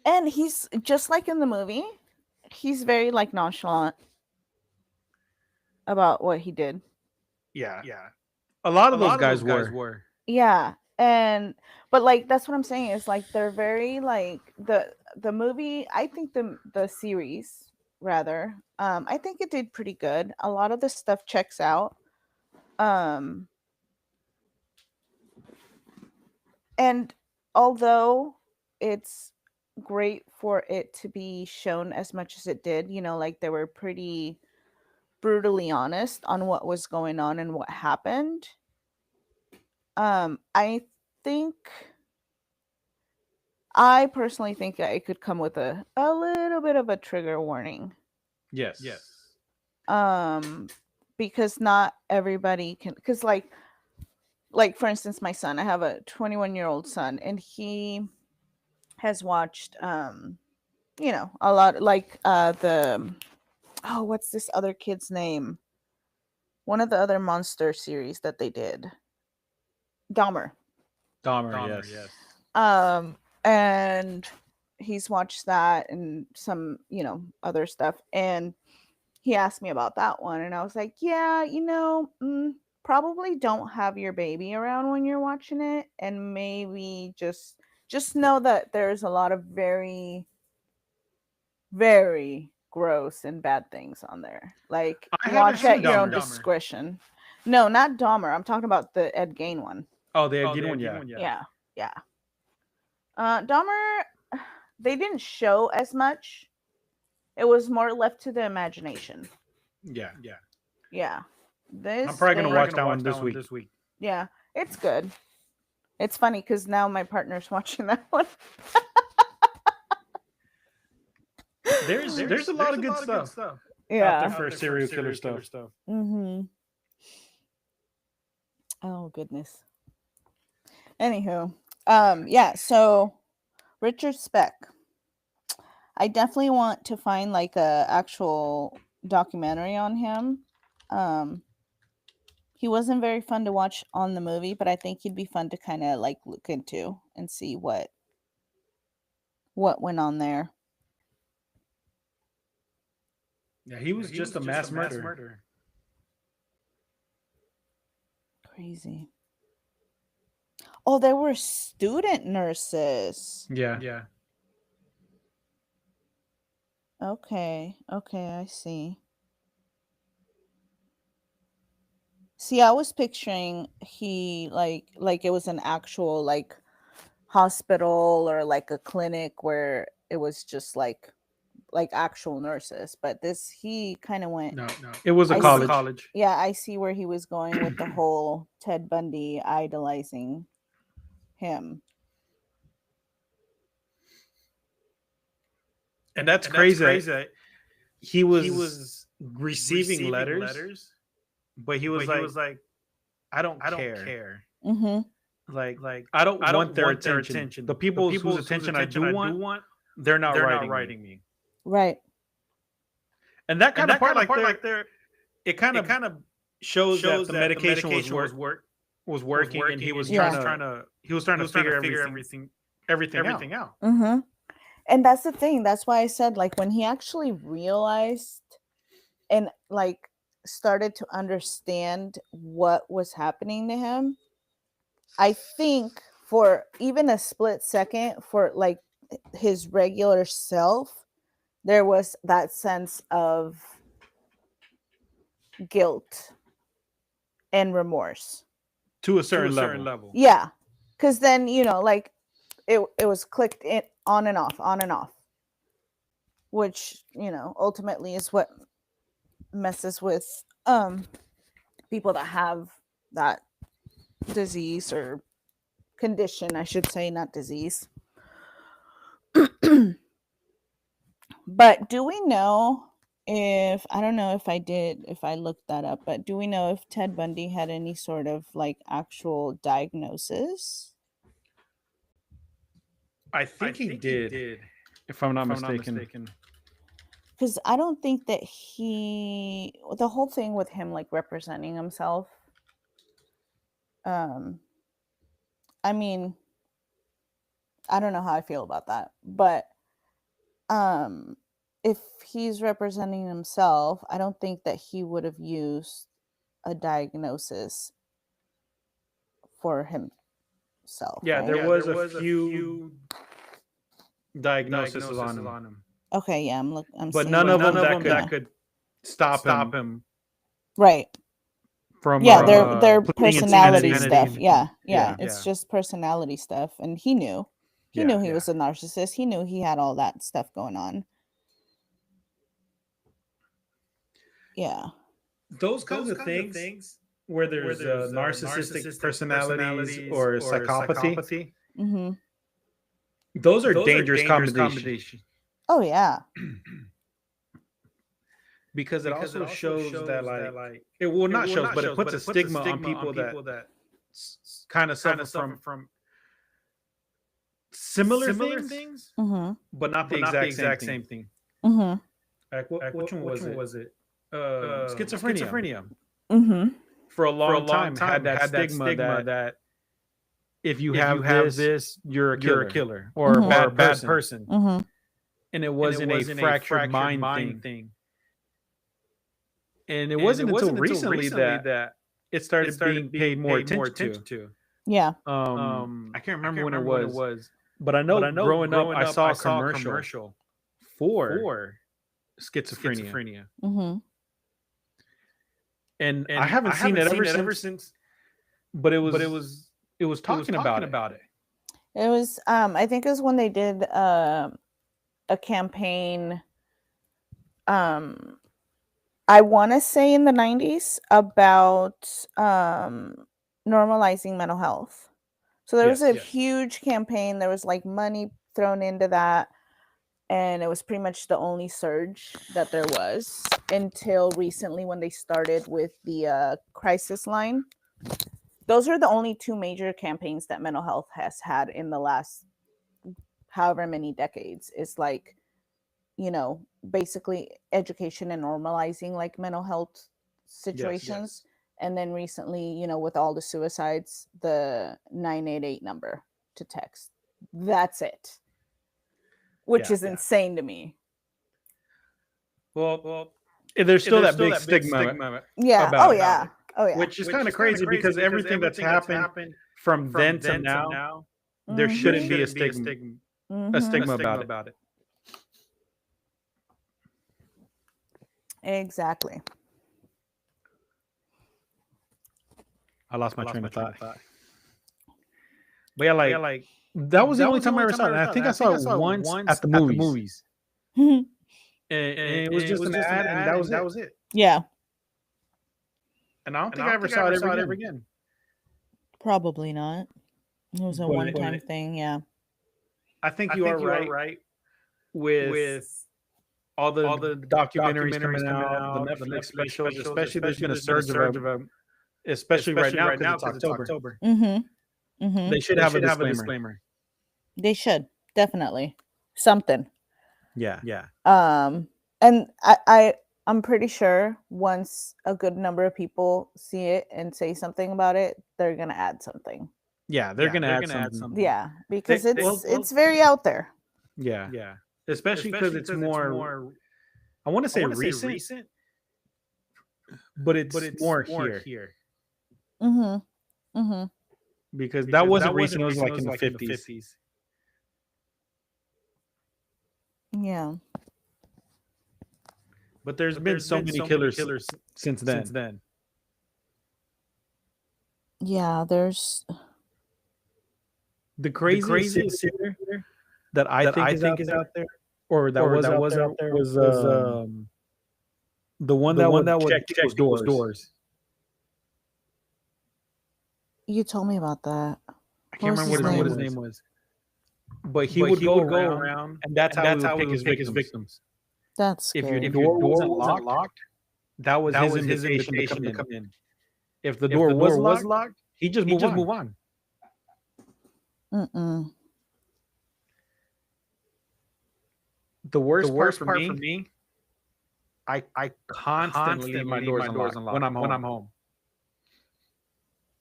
And he's just like in the movie, he's very like nonchalant about what he did. Yeah. A lot of those guys were. Yeah. But like that's what I'm saying is like they're very like the movie, I think the series rather, I think it did pretty good. A lot of the stuff checks out. And although it's great for it to be shown as much as it did, you know, like they were pretty brutally honest on what was going on and what happened. I personally think that it could come with a little bit of a trigger warning. Yes. Because not everybody can, because like for instance, my son, I have a 21-year-old son, and he has watched you know, a lot, like what's this other kid's name? One of the other monster series that they did. Dahmer, yes. And he's watched that and some, you know, other stuff. And he asked me about that one. And I was like, yeah, you know, probably don't have your baby around when you're watching it. And maybe just know that there's a lot of very, very gross and bad things on there. Like, watch at your own discretion. No, not Dahmer. I'm talking about the Ed Gein one. Oh, the Ed Gein one, yeah. Dahmer, they didn't show as much. It was more left to the imagination. Yeah. This I'm probably gonna watch that one this week. Yeah, it's good. It's funny because now my partner's watching that one. There's a lot of good stuff. Yeah. Out there for serial killer stuff. Mm-hmm. Oh goodness. Anywho, yeah. So Richard Speck. I definitely want to find like a actual documentary on him. He wasn't very fun to watch on the movie, but I think he'd be fun to kind of like look into and see what went on there. Yeah, he was just a mass murderer. Crazy. Oh, there were student nurses. Yeah. Okay, I see. See, I was picturing he like it was an actual like hospital or like a clinic where it was just like actual nurses, but this he kind of went. No, it was a college. Yeah, I see where he was going with the whole Ted Bundy idolizing him. And that's crazy. He was receiving letters, but he was like, I don't care. Mm-hmm. Like I don't want their attention. The people whose attention I do want, they're not writing me. Right. And that kind of part, like there, it kind of shows that the medication was working, and he was trying to figure everything out. Mm-hmm. And that's the thing. That's why I said, like, when he actually realized and like started to understand what was happening to him, I think for even a split second, for like his regular self, there was that sense of guilt and remorse to a certain level. Yeah, because then like it was clicked in on and off, which ultimately is what messes with people that have that disease or condition, I should say, not disease. But do we know if, I don't know if I looked that up, but do we know if Ted Bundy had any sort of like actual diagnosis? I think he did, if I'm not mistaken. Because I don't think that the whole thing with him like representing himself, I mean, I don't know how I feel about that, but if he's representing himself, I don't think that he would have used a diagnosis for himself. Yeah, right? there was a few diagnoses on him. Okay, yeah, I'm but none of them that could stop him. Right. From their personality stuff. Yeah, it's just personality stuff, and he knew. He knew he was a narcissist. He knew he had all that stuff going on. Yeah. Those kinds of things where there's narcissistic personalities or psychopathy. Mm-hmm. Those are dangerous combinations. Oh yeah. Because it also shows that like it will not show, but it puts a stigma on people that kind of suffer from similar things, mm-hmm. but not the exact same thing. Mm-hmm. Like which one was it? Schizophrenia. Mm-hmm. For a long time had that stigma that if you have this, you're a killer or mm-hmm. a bad person. Mm-hmm. And it wasn't a fractured mind thing. And it wasn't until recently that it started being paid more attention to. Yeah. I can't remember when it was, but I know growing up, I saw a commercial for schizophrenia. Mm-hmm. And I haven't seen it ever since. But it was talking about it. It was I think it was when they did a campaign, I want to say in the 90s, about normalizing mental health. So there was a huge campaign. There was like money thrown into that, and it was pretty much the only surge that there was until recently when they started with the crisis line. Those are the only two major campaigns that mental health has had in the last however many decades. It's like, basically education and normalizing like mental health situations. And then recently, with all the suicides, the 988 number to text. That's it. Which is insane to me. Well, there's still that big stigma. Yeah. About yeah. Oh yeah. Which is kind of crazy because everything that's happened from then to now, there shouldn't be a stigma. A stigma about it. Exactly. I lost my train of thought. But yeah, like that was the only time I ever saw it. And I think I saw it once at the movies. And it was just an ad, and that was it. Yeah. And I don't think I ever saw it ever again. Probably not. It was a one-time thing, yeah. I think you are right with all the documentaries coming out, the Netflix specials, especially there's been a surge of them, especially right now because it's October. They should have a disclaimer. They should, definitely. Something. Yeah. And I'm pretty sure once a good number of people see it and say something about it, they're gonna add something. Yeah, they're gonna add something. Yeah, because it's very out there. Yeah. Especially because it's more. I want to say recent, but it's more here. Because that wasn't recent. It was like in the 50s. Yeah. But there's been so many killers since then. Yeah, there's the craziest that I think is out there, or that was out there was the one that would check people's doors. You told me about that. I can't remember what his name was. But he would go around, and that's how he would pick his victims. That's scary. If your door wasn't locked, that was his invitation to come in. If the door was locked, he just move on. The worst part for me, I constantly leave my doors unlocked when I'm home.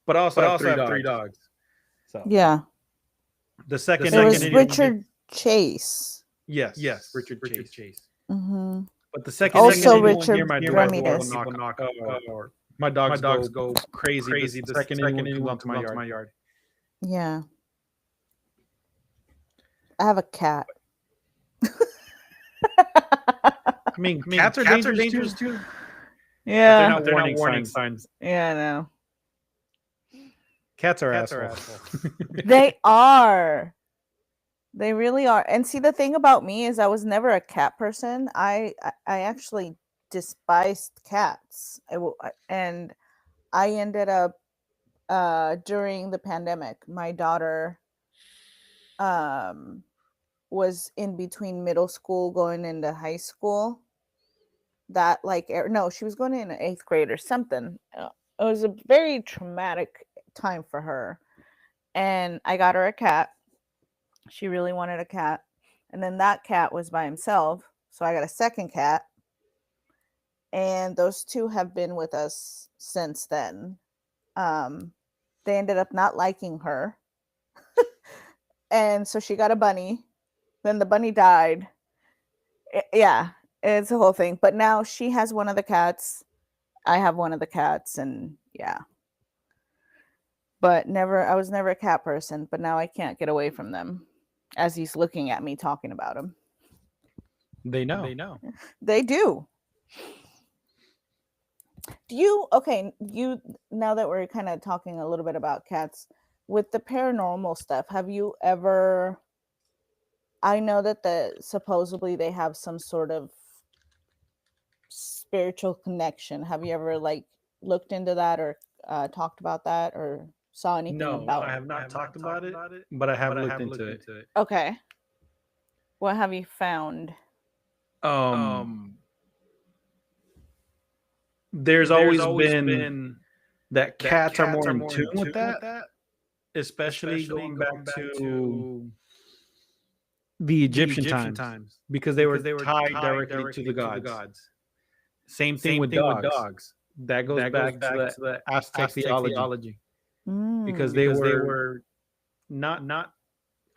But I also have three dogs. So yeah. The second it was Richard Chase. Yes, Richard Chase. But the second also Richard Ramirez. My dogs go crazy. The second anyone comes onto my yard. Yeah. I have a cat. I mean, cats are dangerous too. Yeah. They're not warning signs. Yeah, I know. Cats are assholes. They are. They really are. And see, the thing about me is I was never a cat person. I actually despised cats. And I ended up during the pandemic, my daughter was in between middle school going into high school. That she was going in 8th grade or something. It was a very traumatic time for her. And I got her a cat. She really wanted a cat. And then that cat was by himself. So I got a second cat. And those two have been with us since then. They ended up not liking her. And so she got a bunny. Then the bunny died. Yeah, it's a whole thing. But now she has one of the cats. I have one of the cats. And yeah. But I was never a cat person. But now I can't get away from them. As he's looking at me talking about him. They know. They do. Now that we're kind of talking a little bit about cats, with the paranormal stuff, have you ever, I know that supposedly they have some sort of spiritual connection. Have you ever like looked into that or talked about that or saw anything about I it? have not talked about it, but I have looked into it. Okay. What have you found? There's always been that cats are more in tune with that, especially going back to the Egyptian times, because they were tied directly to the gods. Same thing with dogs. That goes back to the Aztec theology, because they were not.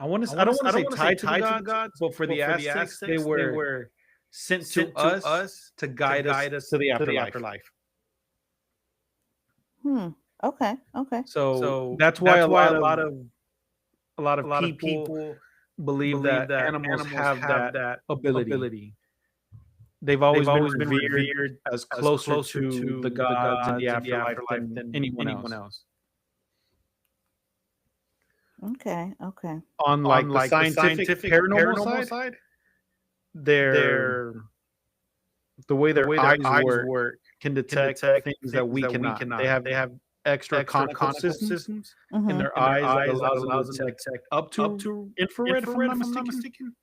I don't want to say tied to the gods, but for the Aztecs, they were sent to us to guide us to the afterlife. Okay. So that's why a lot of people believe that animals have that ability. They've always been revered as closer to the gods and the afterlife than anyone else. Okay. On like the scientific paranormal side, the way their eyes work can detect things that we cannot. They have extra conical systems in their eyes that allows them to detect up to infrared, if I'm not mistaken.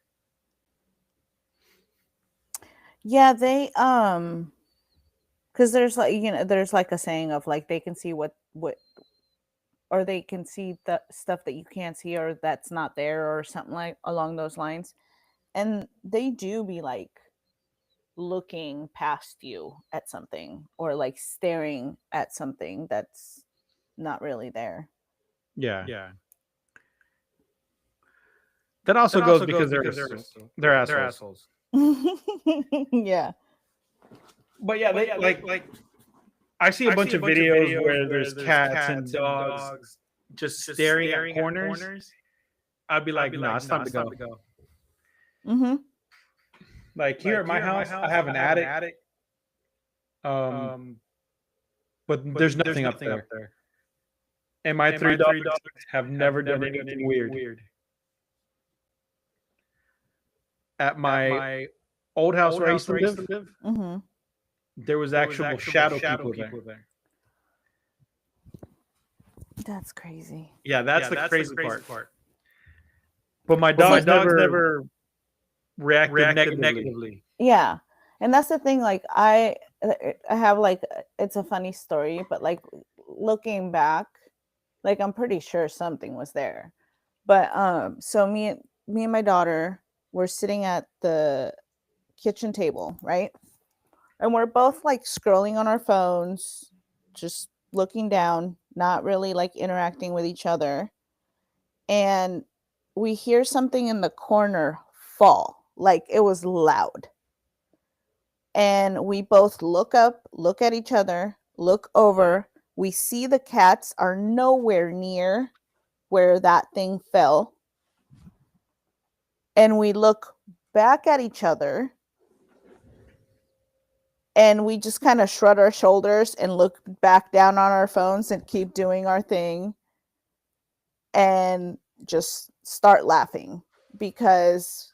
Yeah, they because there's like, there's like a saying of like they can see what or they can see the stuff that you can't see or that's not there or something like along those lines. And they do be like looking past you at something or like staring at something that's not really there. Yeah. That also goes because they're assholes. Yeah. But yeah, like I see a bunch of videos where there's cats and dogs just staring at corners. I'd be like, no, it's time to go. Mm-hmm. Like here at my house, I have an attic. But there's nothing up there. And my three dogs have never done anything weird. At my old house where I used to live, Mm-hmm. there was actual shadow people there. That's crazy. Yeah, that's the crazy part. But my dogs never reacted negatively. Yeah. And that's the thing, like I have like, it's a funny story, but like looking back, like I'm pretty sure something was there. But so me and my daughter were sitting at the kitchen table, right? And we're both like scrolling on our phones, just looking down, not really like interacting with each other. And we hear something in the corner fall, like it was loud. And we both look up, look at each other, look over. We see the cats are nowhere near where that thing fell. And we look back at each other. And we just kind of shrug our shoulders and look back down on our phones and keep doing our thing. And just start laughing because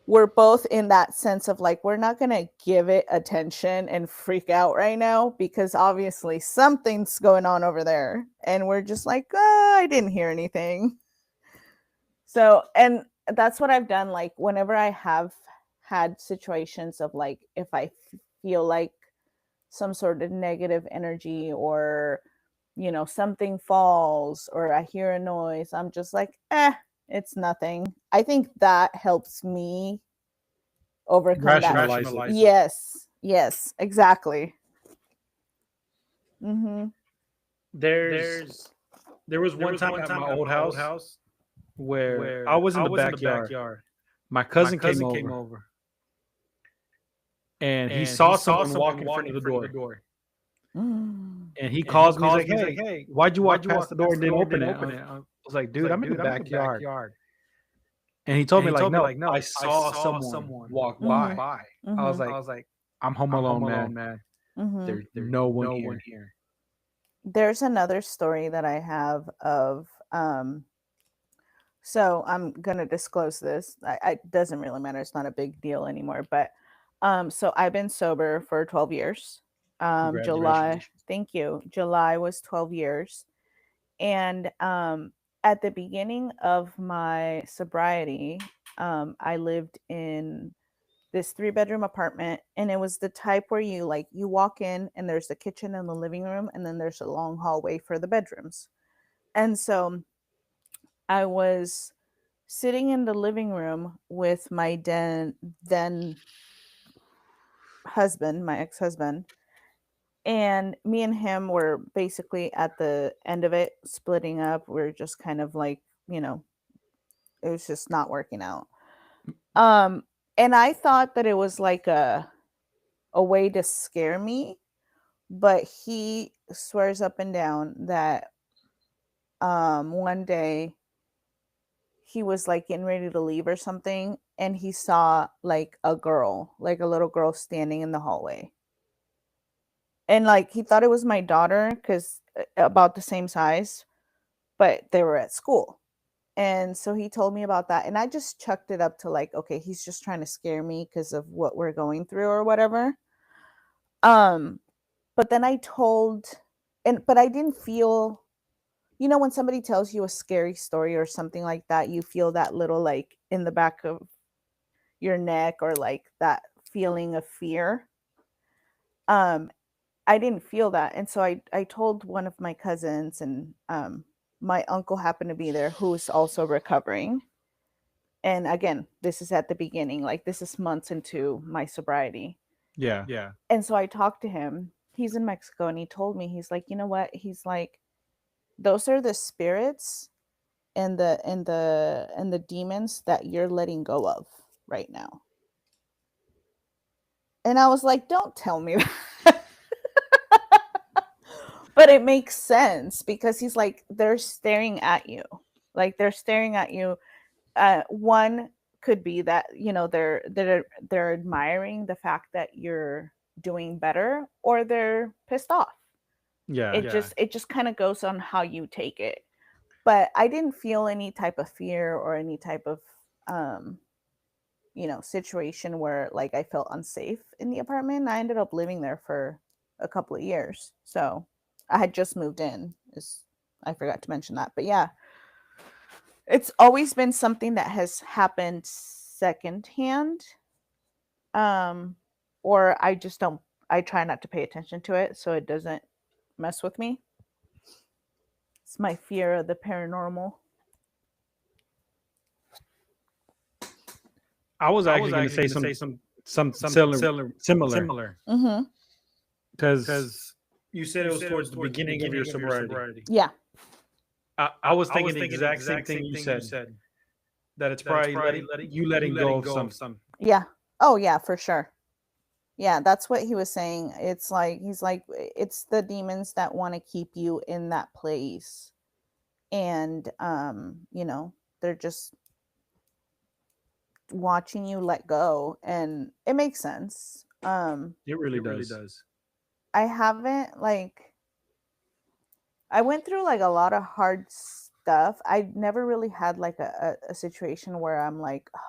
we're both in that sense of like, we're not going to give it attention and freak out right now because obviously something's going on over there. And we're just like, I didn't hear anything. So, and that's what I've done. Like whenever I have had situations of like, if I feel like some sort of negative energy or, something falls or I hear a noise, I'm just like, it's nothing. I think that helps me overcome that. Yes, exactly. Mm-hmm. There was one time at my old house where I was in the backyard. My cousin came over. And he saw someone walking in front of the door. And he calls me, he's like, hey, why'd you walk past the door and didn't open it? I was like, dude, I'm in the backyard. And he told me, no, I saw someone walk by. Mm-hmm. I was like, I'm home alone, man. Mm-hmm. There's no one here. there's another story that I have of so I'm gonna disclose this. It doesn't really matter. It's not a big deal anymore. But so I've been sober for 12 years. July, Congratulations. thank you. July was 12 years. And at the beginning of my sobriety, I lived in this 3-bedroom apartment, and it was the type where you walk in and there's the kitchen and the living room, and then there's a long hallway for the bedrooms. And so I was sitting in the living room with my then husband, my ex-husband, and me and him were basically at the end of it, splitting up. We're just kind of like, it was just not working out. And I thought that it was like a way to scare me, but he swears up and down that one day he was like getting ready to leave or something, and he saw like a little girl standing in the hallway. And like he thought it was my daughter, because about the same size, but they were at school. And so he told me about that, and I just chucked it up to like, okay, he's just trying to scare me because of what we're going through or whatever. But then but I didn't feel, when somebody tells you a scary story or something like that, you feel that little like in the back of your neck, or like that feeling of fear. I didn't feel that. And so I told one of my cousins, and my uncle happened to be there, who's also recovering. And again, this is at the beginning, like this is months into my sobriety. Yeah. And so I talked to him. He's in Mexico, and he told me, he's like, you know what? He's like, those are the spirits and the demons that you're letting go of right now. And I was like, don't tell me that. But it makes sense, because he's like, they're staring at you. Like they're staring at you. One could be that, they're admiring the fact that you're doing better, or they're pissed off. Yeah. It just kind of goes on how you take it. But I didn't feel any type of fear or any type of situation where like I felt unsafe in the apartment. I ended up living there for a couple of years. So I had just moved in. I forgot to mention that. But yeah, it's always been something that has happened secondhand. Or I try not to pay attention to it so it doesn't mess with me. It's my fear of the paranormal. I was actually going to say some similar. Mm-hmm. Because you said it was towards the beginning of your sobriety. Yeah. I was thinking the exact same thing you said. That it's probably letting go of some. Yeah. Oh yeah, for sure. Yeah, that's what he was saying. It's like, he's like, it's the demons that want to keep you in that place. And they're just watching you let go, and it makes sense. It really does. I haven't I went through like a lot of hard stuff. I never really had like a situation where I'm like, oh,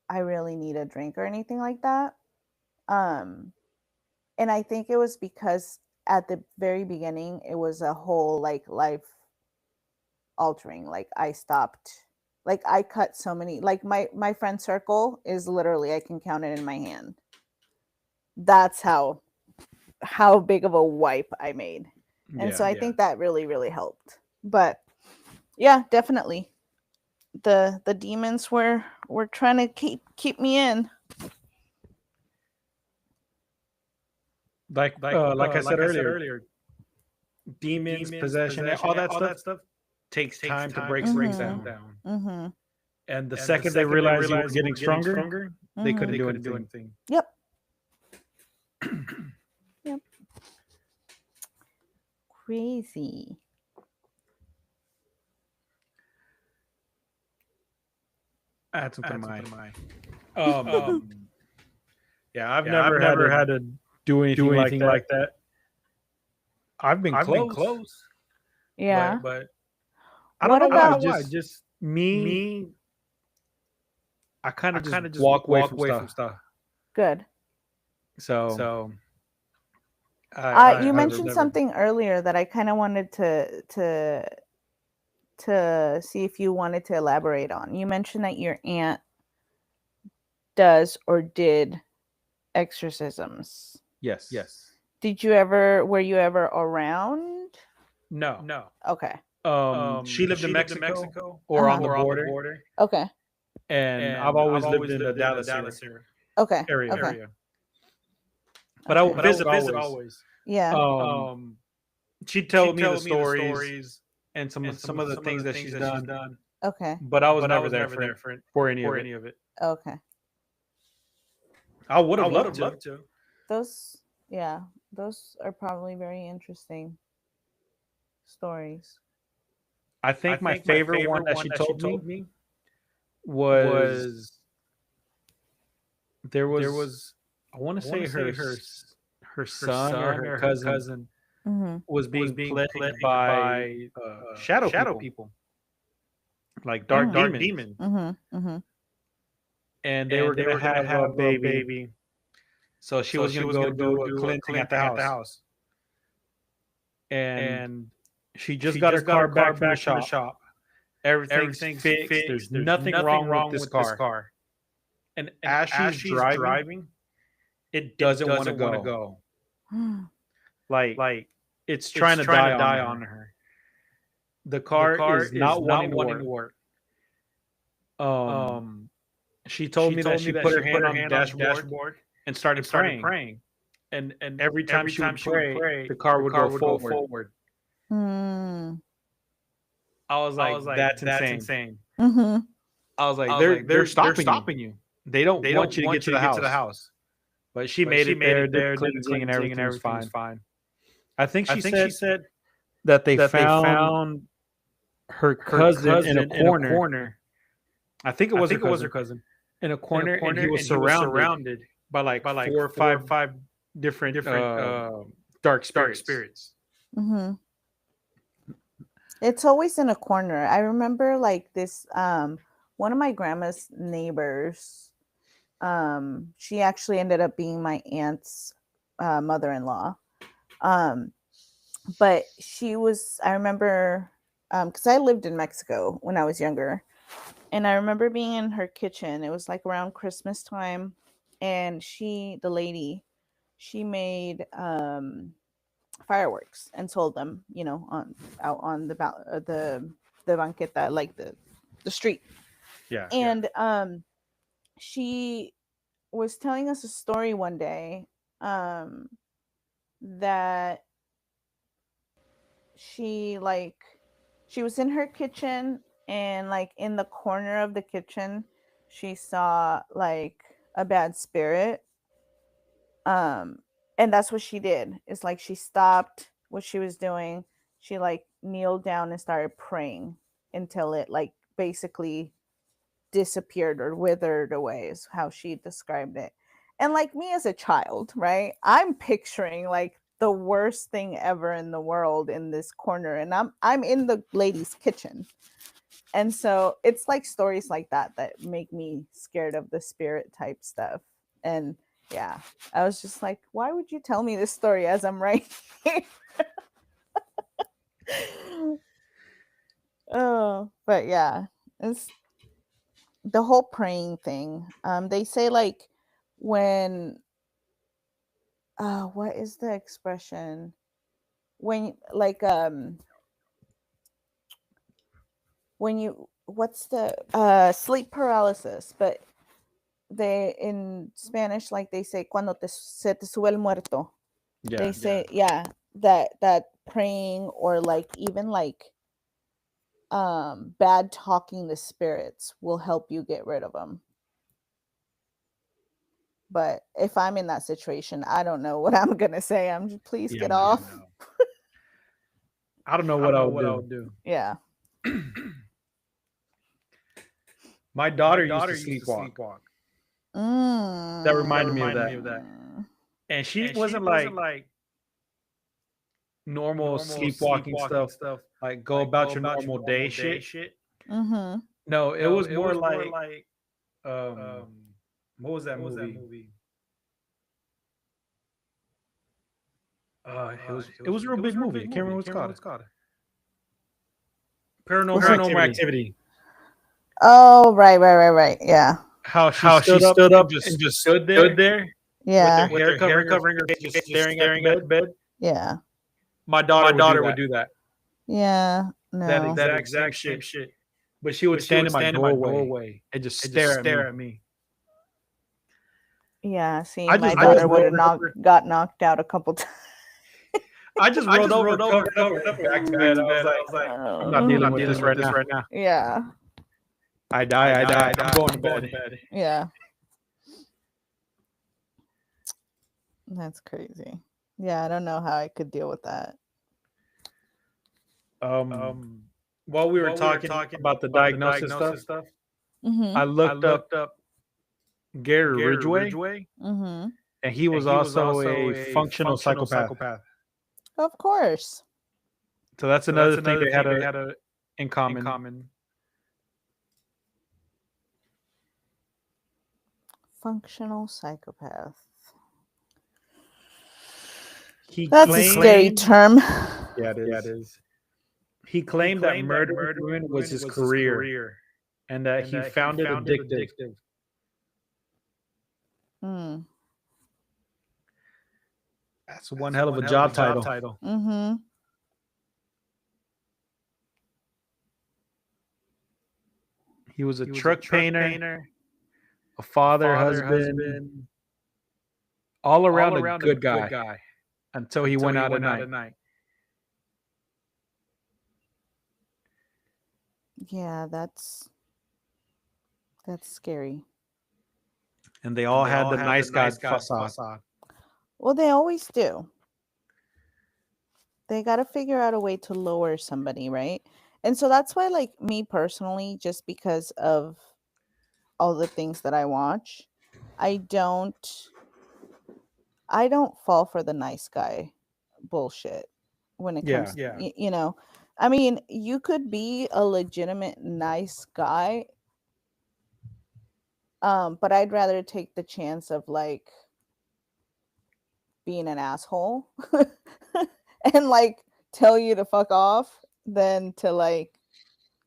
I really need a drink or anything like that. And I think it was because at the very beginning it was a whole like life altering. Like I stopped, like I cut so many, like my friend circle is literally, I can count it in my hand. That's how big of a wipe I made. And so I think that really, really helped. But yeah, definitely. The demons were trying to keep me in. Like I said earlier, demons, possession, all that stuff takes time to break things down. Mm-hmm. And the second they realized you were getting stronger, they couldn't do anything. Yep. Yep. Crazy. I had something in mind. Yeah, I've never had to do anything like that. I've been close. Yeah. But I don't know why. Just me. I kind of just walk away from stuff. Good. So you mentioned something earlier that I kind of wanted to see if you wanted to elaborate on. You mentioned that your aunt does or did exorcisms. Yes. Were you ever around? No. Okay. She lived in Mexico or on the border. Okay. And I've always lived in the Dallas area. Okay. area. But I would visit always. Yeah. She'd tell me the stories and some of the things that she's done. Okay. But I was never there for any of it. Okay. I would have loved to. Those are probably very interesting stories. I think my favorite one that she told me was there was I want to say her son or her cousin was being plagued by shadow people. Like dark demons. And they were going to have a baby. So she was going to go do a cleansing at the house. And she just got her car back from the shop. Everything's fixed. There's nothing wrong with this car. And as she's driving, it doesn't want to go. Like it's trying to die on her. The car is not wanting to work. She told me that she put her hand on the dashboard and started praying. And every time she would pray, the car would go forward. I was like, that's insane. Mm-hmm. I was like, they're stopping you. They don't want you to get to the house. But she made it there, cleansing and everything's fine. I think she said that they found her cousin in a corner. I think it was her cousin in a corner, and he was surrounded by like 4 or 5 different dark spirits. Mm-hmm. It's always in a corner. I remember like this. One of my grandma's neighbors. She actually ended up being my aunt's mother-in-law. But she was. I remember because I lived in Mexico when I was younger. And I remember being in her kitchen. It was like around Christmas time. And the lady, she made fireworks and sold them, out on the banqueta, like the street. Yeah. And she was telling us a story one day that she was in her kitchen. And like in the corner of the kitchen, she saw like a bad spirit. And that's what she did. It's like she stopped what she was doing. She like kneeled down and started praying until it like basically disappeared or withered away, is how she described it. And like me as a child, right? I'm picturing like the worst thing ever in the world in this corner, and I'm in the lady's kitchen. And so it's like stories like that make me scared of the spirit type stuff. And yeah, I was just like, why would you tell me this story as I'm right here? Oh, but yeah, it's the whole praying thing. They say like when, what is the expression? When like, when you, what's the sleep paralysis, but they in Spanish, like they say cuando se te sube el muerto. Yeah, they say that praying or like even like bad talking to spirits will help you get rid of them. But if I'm in that situation, I don't know what I'm gonna say. I'm just, please get off. I don't know what I would do. Yeah. My daughter used to sleepwalk. That reminded me of that. And she wasn't like normal sleepwalking stuff. Like go about your normal day shit. Mm-hmm. No, it was more like what was that movie? It was a real big movie. I can't remember what it's called. Paranormal Activity. Oh, right. Yeah. How she stood up and just stood there. Yeah. With her hair covering her face, just staring at the bed. Yeah. My daughter would do that. Yeah. No. That exact same shit. But she would stand in my doorway and just stare at me. Yeah. See, my daughter would have got knocked out a couple times. I just rolled over back to bed. I was like, I'm not dealing with this right now. Yeah. I die. I'm going to bed. Yeah. That's crazy. Yeah, I don't know how I could deal with that. While we were talking about the diagnosis stuff, Mm-hmm. I looked up Gary Ridgway, Mm-hmm. and he was also a functional psychopath. Of course. So that's another thing they had in common. Functional psychopath. That's a scary term. Yeah, it is. He claimed that murdering women was his career, and that he found it addictive. That's one hell of a job title. Mm-hmm. He was a truck painter, a father, husband, all around a good guy until he went out at night. Yeah, that's scary. And they all had the nice guy facade. Well, they always do. They got to figure out a way to lower somebody, right? And so that's why, like, me personally, just because of all the things that I watch, I don't fall for the nice guy bullshit when it comes to, you know, I mean, you could be a legitimate nice guy, but I'd rather take the chance of like being an asshole and like tell you to fuck off than to like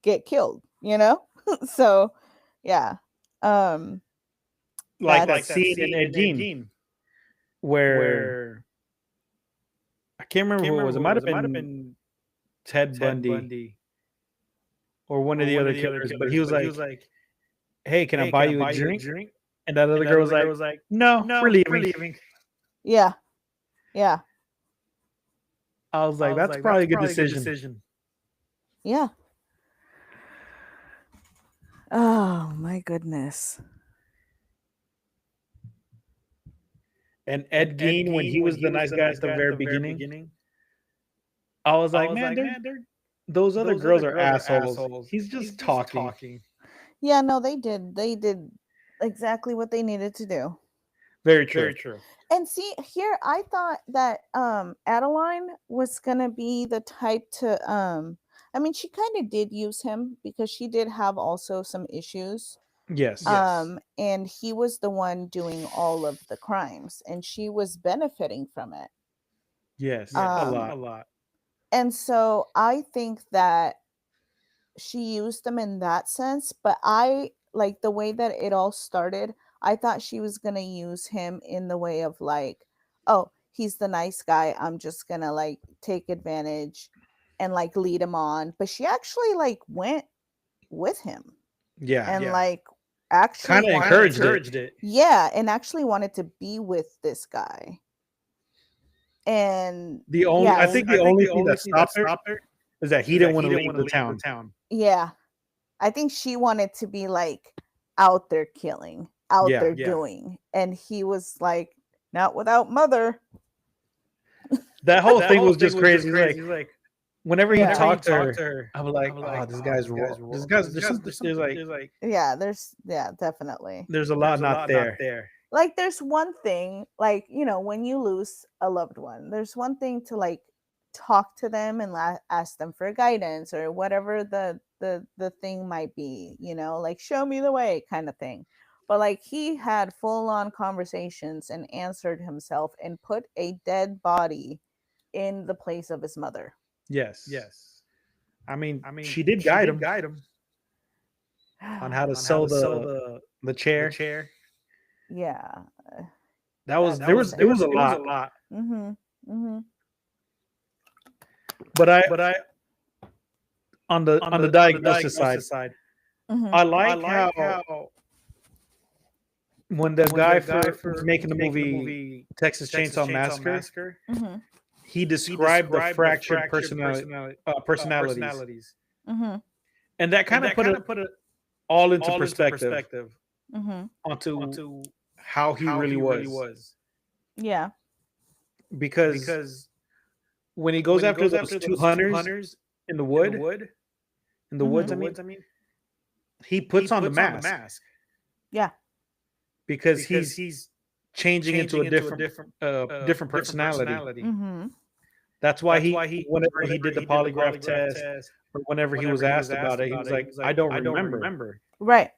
get killed, you know? So yeah. Like that scene in Ed Gein where I can't remember who it was. It might have been Ted Bundy or one of the other killers, but he was like, "Hey, can I buy you a drink?" And that other girl was like, "No, we're leaving." Yeah. I was like, that's probably a good decision. Yeah. Oh my goodness. And Ed Gein, when he was the nice guy at the very beginning, I was like, man, those other girls are assholes. He's just talking. Yeah, no, they did. They did exactly what they needed to do. Very true. And see, here I thought that Adeline was gonna be the type to I mean, she kind of did use him because she did have also some issues. Yes. And he was the one doing all of the crimes and she was benefiting from it. Yes, a lot. And so I think that she used them in that sense, but I like the way that it all started. I thought she was going to use him in the way of like, oh, he's the nice guy. I'm just going to like take advantage and like lead him on. But she actually like went with him. Yeah. And like actually kind of encouraged it. Yeah. And actually wanted to be with this guy. And I think the only thing that stopped her is that he didn't want to leave the town. Yeah. I think she wanted to be like out there killing, out there doing. And he was like, not without mother. That whole thing was just crazy. Like, whenever he talked to her, I'm like, oh, this guy's wrong. There's like, yeah, definitely. There's a lot not there. Like, there's one thing, like, you know, when you lose a loved one, there's one thing to like talk to them and ask them for guidance or whatever the thing might be, you know, like show me the way kind of thing. But like he had full on conversations and answered himself and put a dead body in the place of his mother. Yes. I mean, she did guide him on how to sew the chair. Yeah. There was a lot. Mm-hmm. But I on the diagnosis side, I like how when the guy for making the movie Texas Chainsaw Massacre, he described the fractured personalities, and that kind of put it all into perspective onto how he really was. Yeah, because when he goes after those two hunters in the woods, I mean, he puts on the mask. Yeah, because he's changing into a different personality. That's why he whenever he did the polygraph test or whenever he was asked about it, he was like, I don't remember. Right.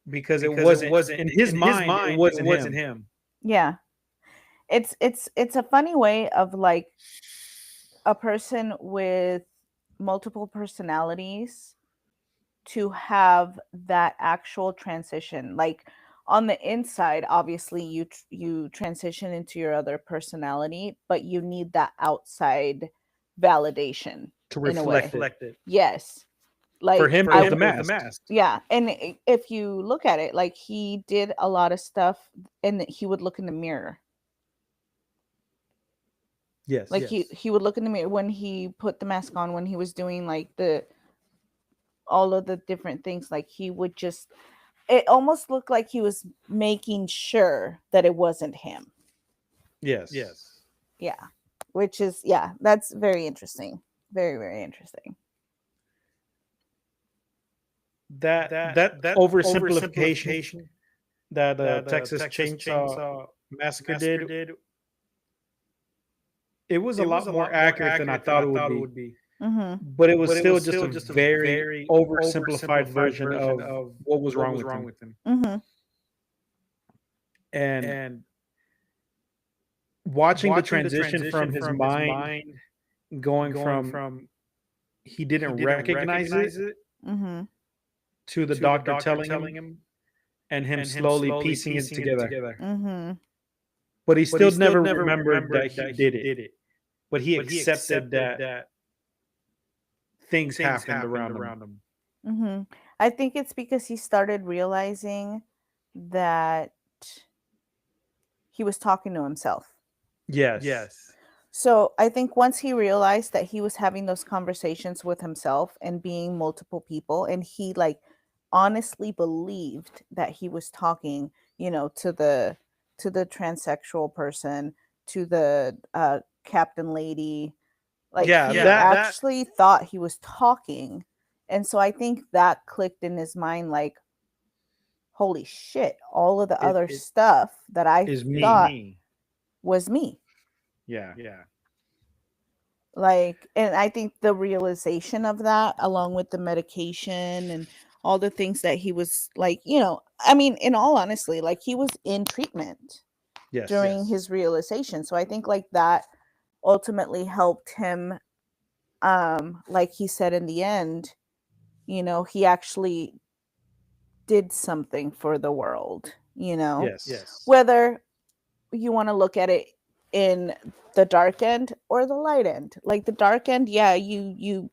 Because it wasn't in his mind, it wasn't him. Yeah. It's a funny way of like a person with multiple personalities to have that actual transition. Like on the inside, obviously you transition into your other personality, but you need that outside validation to reflect it. Yes. Like for him, it was the mask. Yeah. And if you look at it, like he did a lot of stuff and he would look in the mirror. Yes. Like he would look in the mirror when he put the mask on, when he was doing like all of the different things, like he would just, it almost looked like he was making sure that it wasn't him. Yes. Yeah. Which is, yeah, that's very interesting. Very, very interesting. That oversimplification that Texas Chainsaw Massacre did, it was a lot more accurate than I thought it would be. But it was still just a very oversimplified version of what was wrong with him. And watching the transition from his mind going from he didn't recognize it to the doctor telling him and him slowly piecing it together. But he still never remembered that he did it. But he accepted that things happened around him. I think it's because he started realizing that he was talking to himself. Yes. So I think once he realized that he was having those conversations with himself and being multiple people, and he like honestly believed that he was talking, you know, to the transsexual person, to the captain lady, like he actually thought he was talking. And so I think that clicked in his mind, like, holy shit, all of the other stuff that I thought was me. Yeah. Like, and I think the realization of that, along with the medication and all the things that he was like, you know, I mean, in all honesty, like he was in treatment during his realization. So I think like that ultimately helped him. Like he said in the end, you know, he actually did something for the world, you know. Yes. Whether you want to look at it in the dark end or the light end. Like the dark end, yeah, you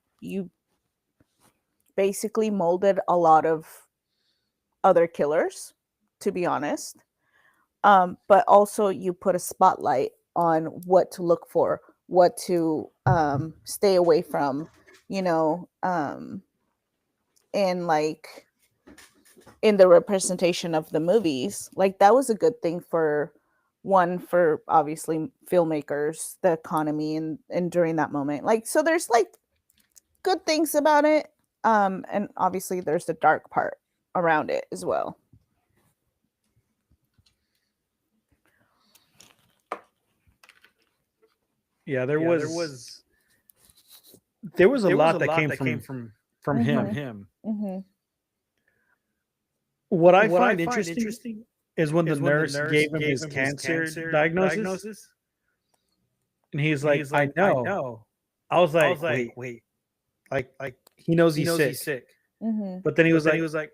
basically molded a lot of other killers, to be honest. But also you put a spotlight on what to look for, what to stay away from, you know, and like in the representation of the movies. Like that was a good thing for obviously filmmakers, the economy, and during that moment. Like, so there's like good things about it, and obviously there's the dark part around it as well. Yeah, there was there was a lot that came from him. Mm-hmm. What I find interesting is when the nurse gave him his cancer diagnosis, and he's like, "I know." I was like, "Wait, like he knows he's sick." Mm-hmm. But then he was like,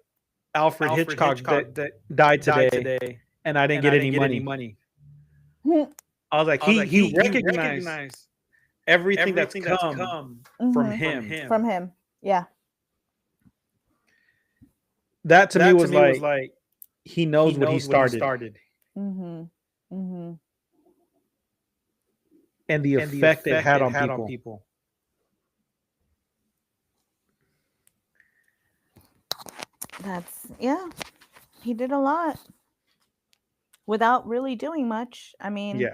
"Alfred Hitchcock that died today, and I didn't get any money." I was like, he recognized everything that's come from him. From him, yeah. That to me was like he knows what he started. Mm-hmm. Mm-hmm. And the effect it had on people. He did a lot without really doing much. I mean,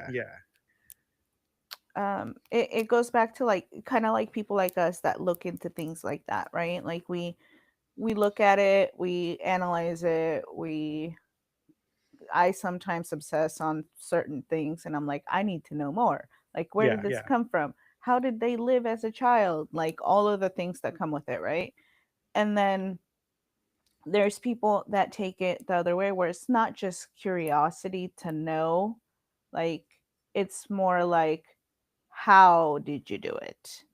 it goes back to like kind of like people like us that look into things like that, right? Like we look at it, we analyze it, I sometimes obsess on certain things, and I'm like, I need to know more. Like, where did this come from? How did they live as a child? Like all of the things that come with it, right? And then there's people that take it the other way, where it's not just curiosity to know, like it's more like, how did you do it?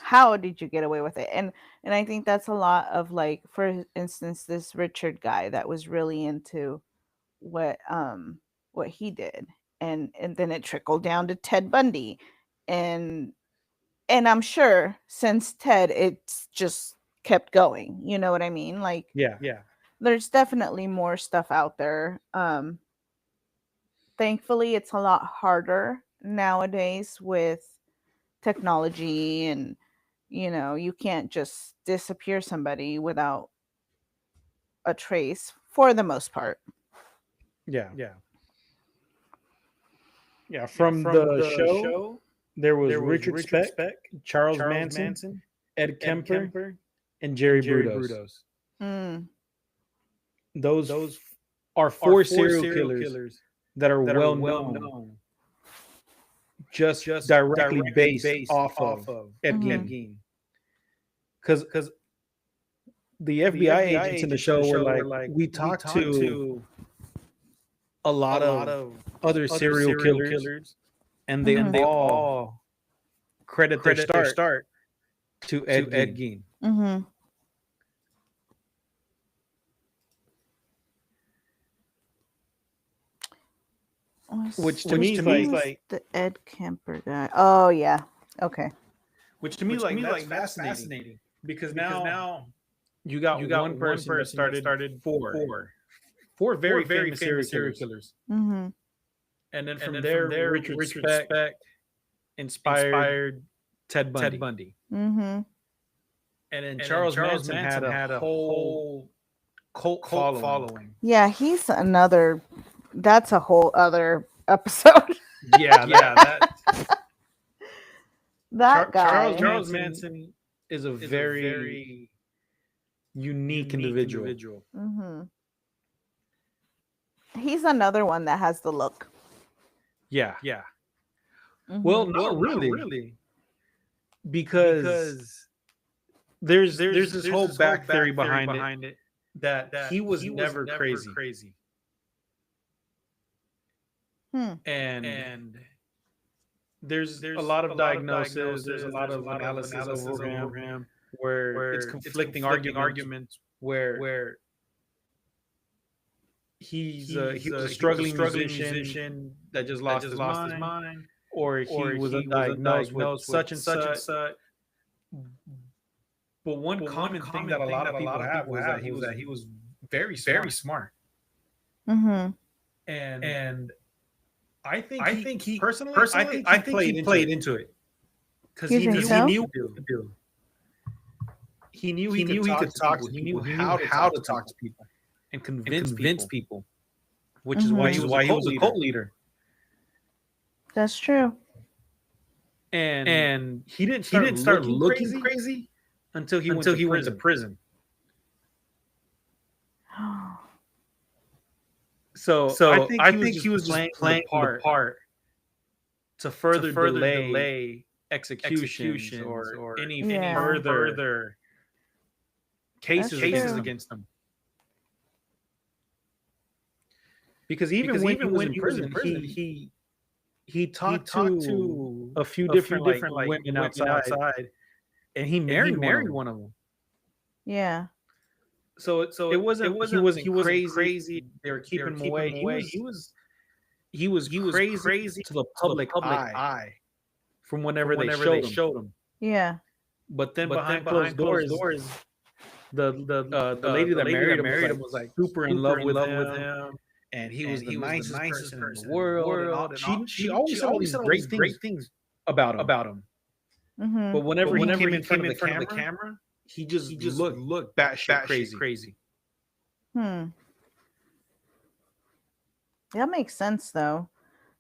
How did you get away with it? And I think that's a lot of, like, for instance, this Richard guy that was really into what he did, and then it trickled down to Ted Bundy, and I'm sure since Ted it's just kept going, you know what I mean? Like, there's definitely more stuff out there. Thankfully it's a lot harder nowadays with technology, and you can't just disappear somebody without a trace for the most part. From the show there was Richard Speck, Charles Manson, Ed Kemper, and Jerry Brudos. Those are four serial killers that are well known, just directly based off of Ed Gein. Because the FBI agents in the show were like, we talked to a lot of other serial killers, and they all credit their start to Ed Gein. Mm-hmm. Which to me is like the Ed Kemper guy. Oh yeah. Okay. Which to me that's fascinating because now you got one person that started four very famous serial killers. Mm-hmm. And then from there, Richard Speck inspired Ted Bundy. Mm-hmm. And then Charles Manson had a whole cult following. Yeah, he's another. That's a whole other episode. That guy. Charles Manson is a very unique individual. Mm-hmm. He's another one that has the look. Yeah. Mm-hmm. Well, not really. Because there's this whole back theory behind it that he was never crazy. And there's a lot of diagnosis, there's a lot of analysis over him where it's conflicting arguments where he was a struggling musician that just lost his mind, or he was undiagnosed with such and such. But one common thing that a lot of people have was that he was very smart. Mm-hmm. And I think he personally played into it because he knew what to do. He knew he could talk to people. He knew how to talk to people and convince people, which is why he was a cult leader. That's true. And he didn't start looking crazy until he went to prison. So I think he was just playing the part to further delay executions or any further cases against him. Because even when he was in prison, he talked to a few different women outside, and he married one of them. Yeah. So it wasn't he wasn't crazy. They were keeping him away. He was crazy to the public eye from whenever they showed him. Yeah. But then behind closed doors, the lady that married him was like super in love with him. And he was the nicest person in the world. She always said all these great things about him. Mm-hmm. But whenever he came in front of the camera, he just looked batshit crazy. That makes sense though.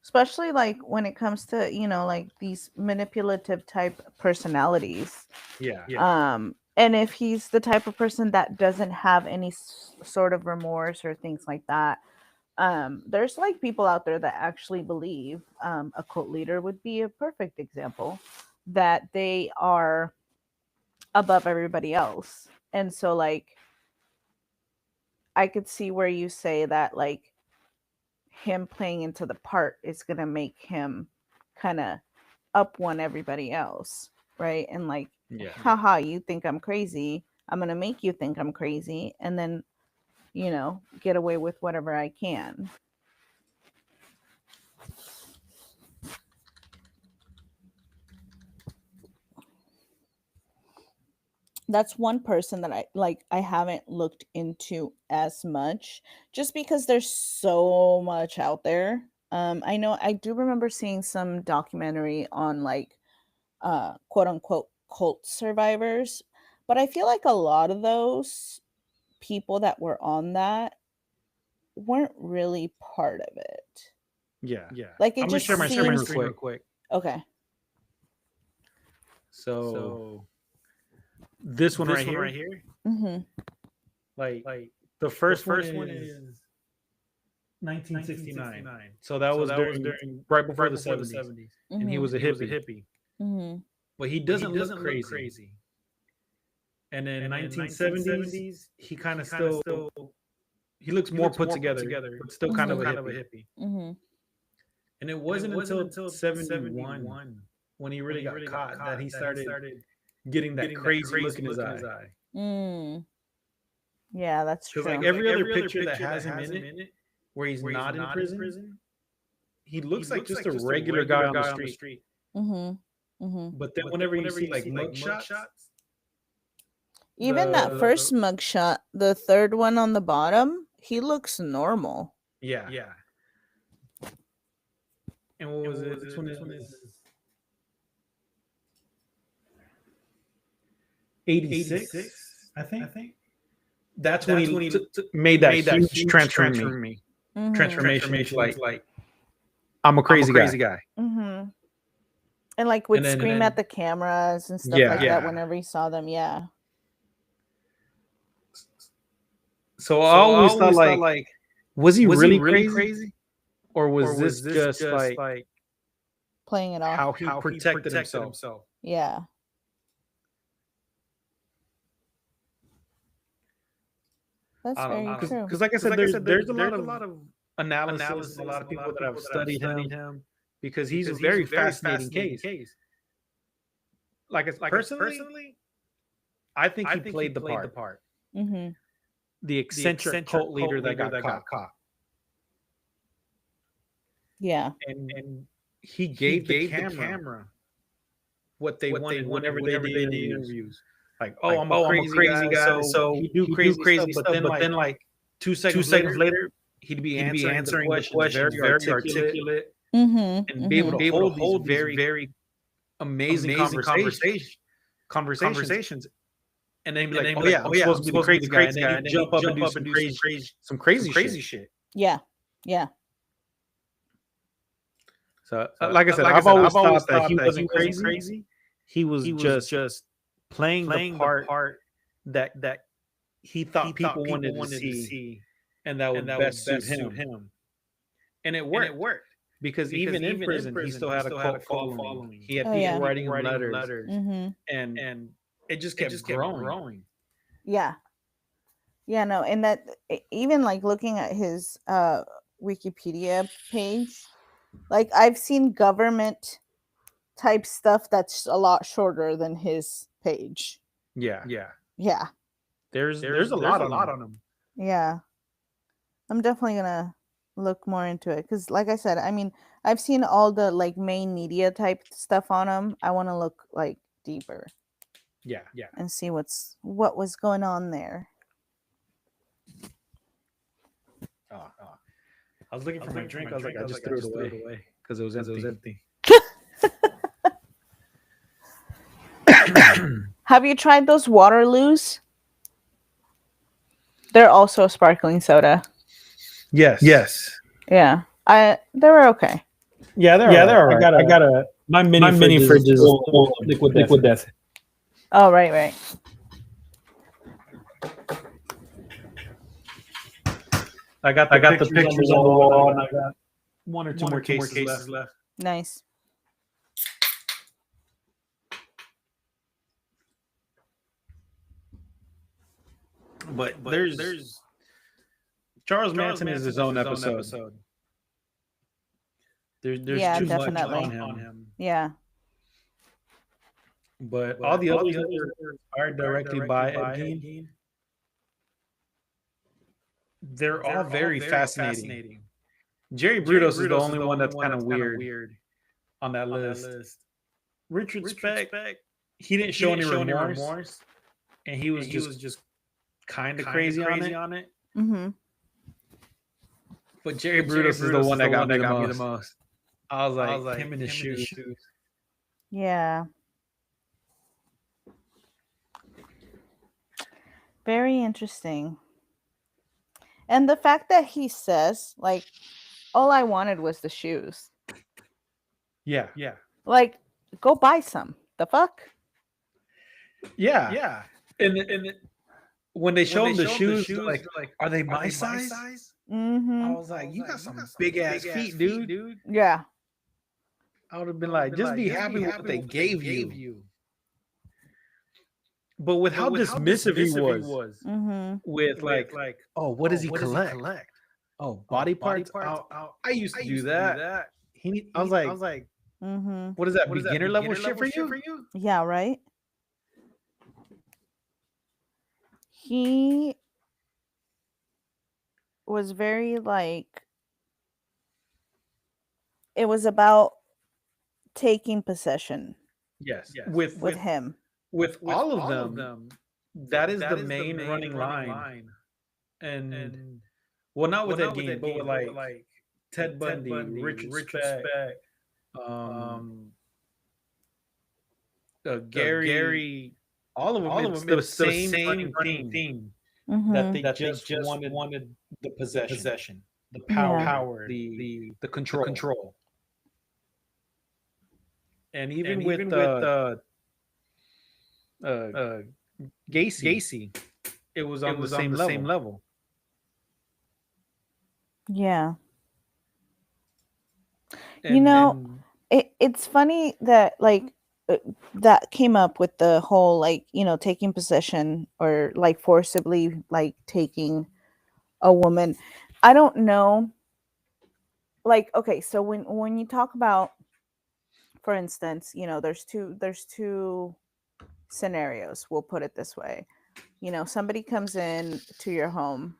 Especially like when it comes to, like these manipulative type personalities. Yeah. And if he's the type of person that doesn't have any sort of remorse or things like that, there's like people out there that actually believe, a cult leader would be a perfect example, that they are above everybody else. And so like I could see where you say that like him playing into the part is going to make him kind of up one everybody else, right? And like, haha, you think I'm crazy, I'm going to make you think I'm crazy, and then get away with whatever I can. That's one person that I haven't looked into as much, just because there's so much out there. I know I do remember seeing some documentary on like quote unquote cult survivors, but I feel like a lot of those people that were on that weren't really part of it. Yeah. Like it I'm just gonna share my screen real quick. Okay. So this one right here. Mm-hmm. Like the first one is 1969. So that was during right before the 70s. Mm-hmm. And he was a hippie. Mm-hmm. But he doesn't look crazy. And then 1970s, he kind of still he looks more put together, but still kind of a hippie. Mm-hmm. And it wasn't until 71 when he really got caught that he started getting that crazy look in his eye. Yeah, that's true. Because like every other picture that has him in it, where he's not in prison, he looks like just a regular guy on the street. Mm-hmm. Mm-hmm. But then whenever you see like mugshots, even that first mugshot, the third one on the bottom, he looks normal. Yeah. And what was it? This one is 86, I think. That's when he made that huge transformation. Like I'm a crazy guy. Mm-hmm. And like would scream at the cameras and stuff like that whenever he saw them. Yeah. So I always thought like, was he really crazy? Or was this just like playing it off? How he protected himself. Yeah. That's very true. Because like I said, there's a lot of analysis, a lot of people that have studied him because he's a very fascinating case. Like personally, I think he played the part. Mm-hmm. The eccentric cult leader that got caught. Yeah. And he gave the camera what they wanted whenever they did interviews. Like, I'm a crazy guy. So he'd do crazy stuff, but then like 2 seconds later, he'd be answering the questions very articulate, and be able to hold very amazing conversations. And then be like, I'm supposed to be the crazy guy, and then jump up and do some crazy shit. Yeah. So, like I said, I've always thought that he wasn't crazy. He was just playing the part that he thought people wanted to see, and that would best suit him. And it worked. because even in prison, he still had a cult following. He had people writing him letters, and it just kept growing. Yeah. Yeah, no, and that even like looking at his Wikipedia page, like I've seen government type stuff that's a lot shorter than his page. Yeah. There's a lot on him. Yeah. I'm definitely gonna look more into it because, like I said, I mean, I've seen all the like main media type stuff on him. I want to look like deeper. Yeah. And see what was going on there. I was looking for my drink. I was like, I just threw it away because it was empty. Have you tried those Waterloos? They're also sparkling soda. Yes. Yeah, they were okay. Yeah, they're all right. I got my mini fridge is full of liquid death. Oh, right. I got the pictures on the wall, and I got one or two more cases left. Nice. But there's Charles Manson is his own episode. There's too definitely much on him. Yeah. But all the others are directly by Ed Gein. They're all very fascinating. Jerry Brudos is the only one that's kind of weird on that list. Richard Speck, he didn't show any remorse, and he was just kind of crazy on it. Mm-hmm. But Jerry Brudos is the one that got me the most. I was like him in his shoes. Yeah. Very interesting. And the fact that he says, like, all I wanted was the shoes. Yeah. Like, go buy some. The fuck? Yeah. And when they show him the shoes, like, are they my size? Mm-hmm. I was like, you got some big ass feet, dude. Yeah. I would have been like, just be happy with what they gave you. But with how dismissive he was, with like, oh, what does he collect? Oh, body parts. I used to do that. I was like, what is that? Beginner level shit for you? Yeah, right. He was very like, it was about taking possession. Yes. With him. With all of them, that is the main running line. And well, not with Ed Gein, but with like Ted Bundy, Richard Speck, Gary, all of them. It's the same running theme that they just wanted the possession, the power, the control. And even with Gacy, it was on the same level. Yeah. It's funny that like that came up with the whole like, taking possession or like forcibly like taking a woman. I don't know. Like, okay, so when you talk about, for instance, there's two scenarios, we'll put it this way. Somebody comes in to your home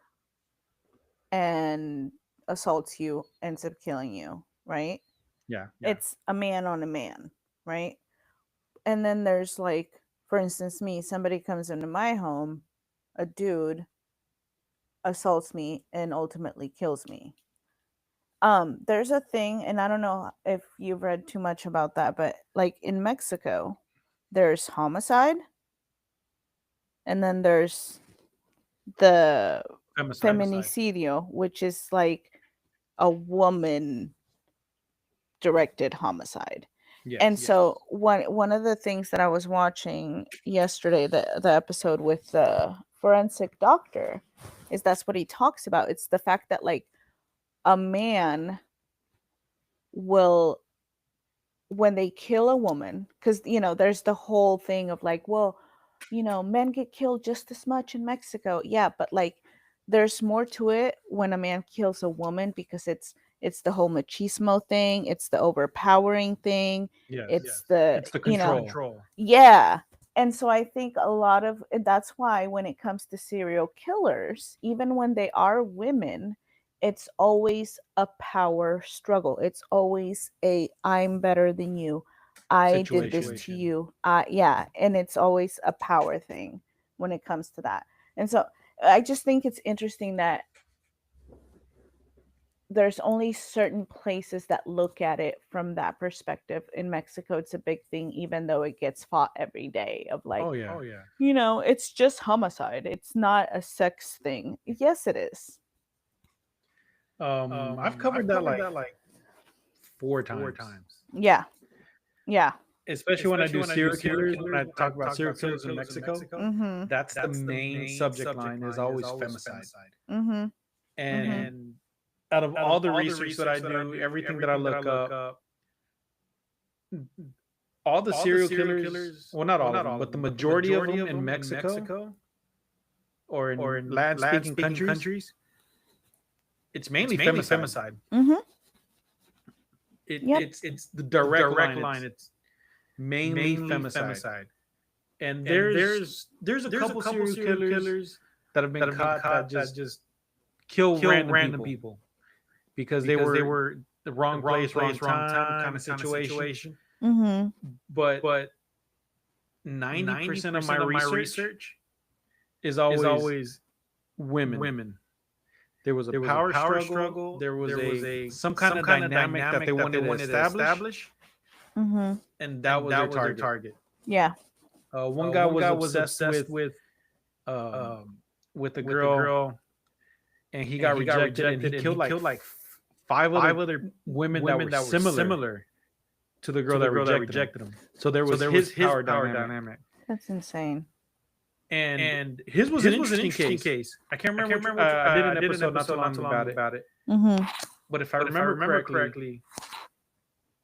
and assaults you, ends up killing you, right? Yeah. It's a man on a man, right? And then there's like, for instance, me, somebody comes into my home, a dude assaults me and ultimately kills me. There's a thing, and I don't know if you've read too much about that, but like in Mexico, there's homicide, and then there's the feminicidio, which is like a woman directed homicide. So one of the things that I was watching yesterday, the episode with the forensic doctor, is that's what he talks about. It's the fact that like a man will, when they kill a woman, because there's the whole thing of like, well, men get killed just as much in Mexico. Yeah, but like there's more to it when a man kills a woman, because it's the whole machismo thing, it's the overpowering thing, it's the control. Yeah. And so I think a lot of that's why when it comes to serial killers, even when they are women, it's always a power struggle. It's always a I'm better than you. I did this to you. Yeah, and it's always a power thing when it comes to that. And so I just think it's interesting that there's only certain places that look at it from that perspective. In Mexico, it's a big thing, even though it gets fought every day of like, Oh yeah. It's just homicide. It's not a sex thing. Yes, it is. I've covered that like 4 times. Yeah. Yeah. Especially when I do serial killers, when I talk about serial killers in Mexico, Mm-hmm. that's the main subject line is always femicide. Mm-hmm. And out of all the research that I do, everything that I look up, all the serial killers, well, not all of them, but the majority of them in Mexico or in Latin-speaking countries, it's mainly femicide. Mm-hmm. It's the direct line. It's mainly femicide. And there's a couple serial killers that have been caught that just kill random people because they were the wrong place, wrong time kind of situation. Mm-hmm. But 90% of my research is always women. There was a power struggle. There was some kind of dynamic that they wanted to establish. Mm-hmm. And that was their target. Yeah. One guy was obsessed with a girl, and he got rejected, and he killed like 5 other women that were similar to the girl that rejected him. So there was his power dynamic. That's insane. And his was an interesting case. I can't remember. I did an episode not too long about it. Mm-hmm. But if I remember correctly,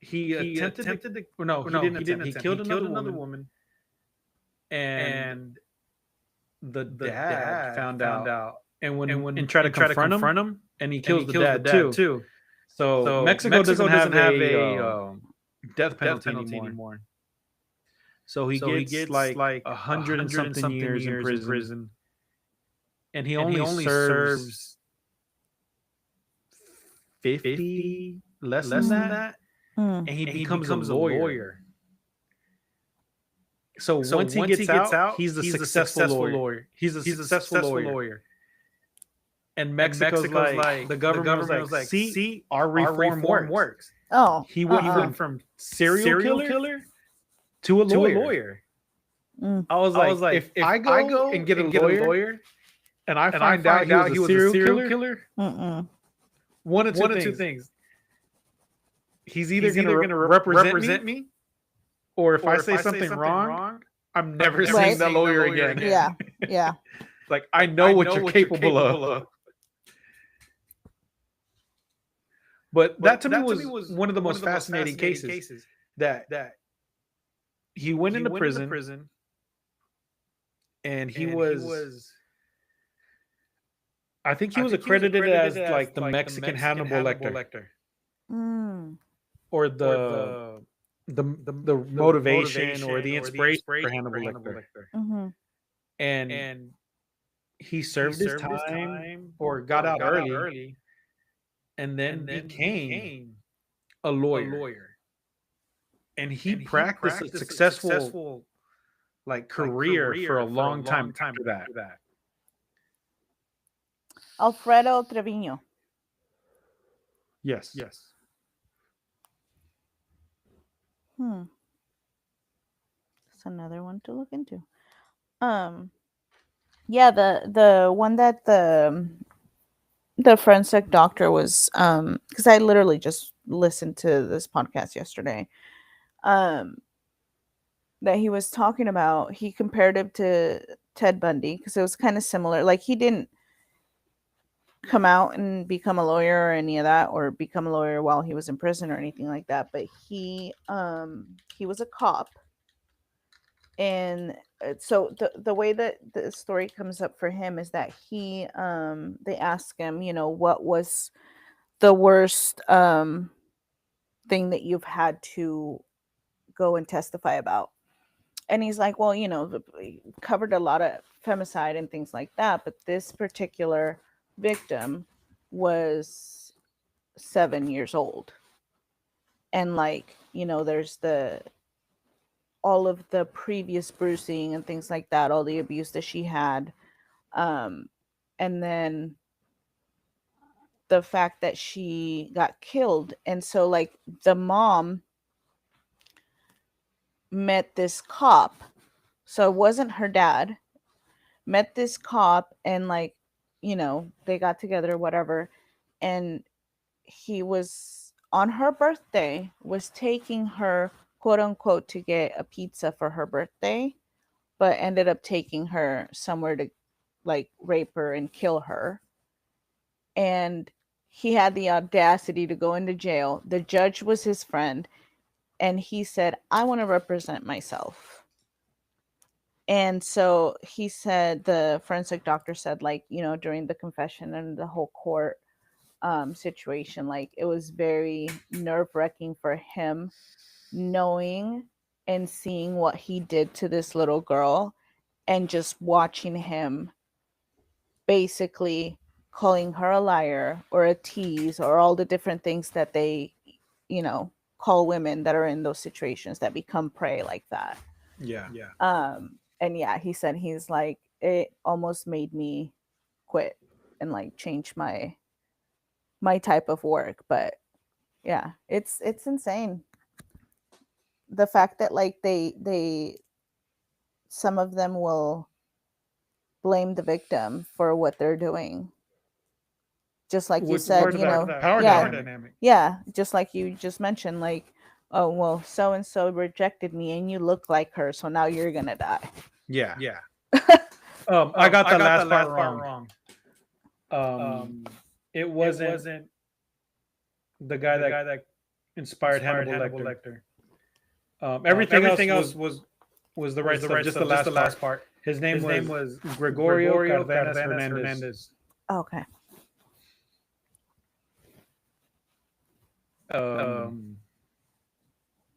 he attempted to. No, he didn't. He killed another woman, and the dad found out, and tried to confront him, and he kills the dad too. So Mexico doesn't have a death penalty anymore. So he gets like 100 and something years in prison, and he only serves 50, less than that, and he becomes a lawyer. So once he gets out, he's a successful lawyer. He's a successful lawyer. And Mexico's like the government was like, see, our reform works. Oh, He went from serial killer to a lawyer. I was like, if I go and get a lawyer, and I find out he was a serial killer, one of two things. He's either going to represent me, or if I say something wrong, I'm never seeing that lawyer again. Yeah, yeah. Like, I know what you're capable of. But that to me was one of the most fascinating cases. That he went into prison, and he was. I think he was accredited as like the Mexican Hannibal Lecter, or the motivation or the inspiration for Hannibal Lecter. Mm-hmm. And he served his time or got out early, and then became a lawyer. And he practiced a successful like career for a long time after that. Alfredo Treviño. Yes. That's another one to look into. Yeah, the one that the forensic doctor was, because I literally just listened to this podcast yesterday, that he was talking about, he compared him to Ted Bundy because it was kind of similar. Like, he didn't come out and become a lawyer or any of that, or become a lawyer while he was in prison or anything like that. But he was a cop, and so the way that the story comes up for him is that he they ask him, what was the worst thing that you've had to go and testify about. And he's like, well, covered a lot of femicide and things like that, but this particular victim was 7 years old. And there's all of the previous bruising and things like that, all the abuse that she had. And then the fact that she got killed. And so the mom met this cop. So it wasn't her dad. Met this cop and they got together or whatever. And he was on her birthday, was taking her, quote unquote, to get a pizza for her birthday, but ended up taking her somewhere to rape her and kill her. And he had the audacity to go into jail. The judge was his friend. And he said, I want to represent myself. And so he said, the forensic doctor said, during the confession and the whole court situation, it was very nerve-wracking for him, knowing and seeing what he did to this little girl, and just watching him basically calling her a liar or a tease or all the different things that they, call women that are in those situations that become prey like that. Yeah. And yeah, he said he's like, it almost made me quit and change my type of work. But yeah, it's insane. The fact that they some of them will blame the victim for what they're doing. Just like you said, power dynamic. Yeah, just like you just mentioned, oh, well, so and so rejected me, and you look like her, so now you're gonna die. Yeah. I got the last part wrong. It wasn't the guy that inspired Hannibal Lecter. Everything else was the right stuff. Just the last part. His name was Gregorio Cardenas Hernandez. Okay.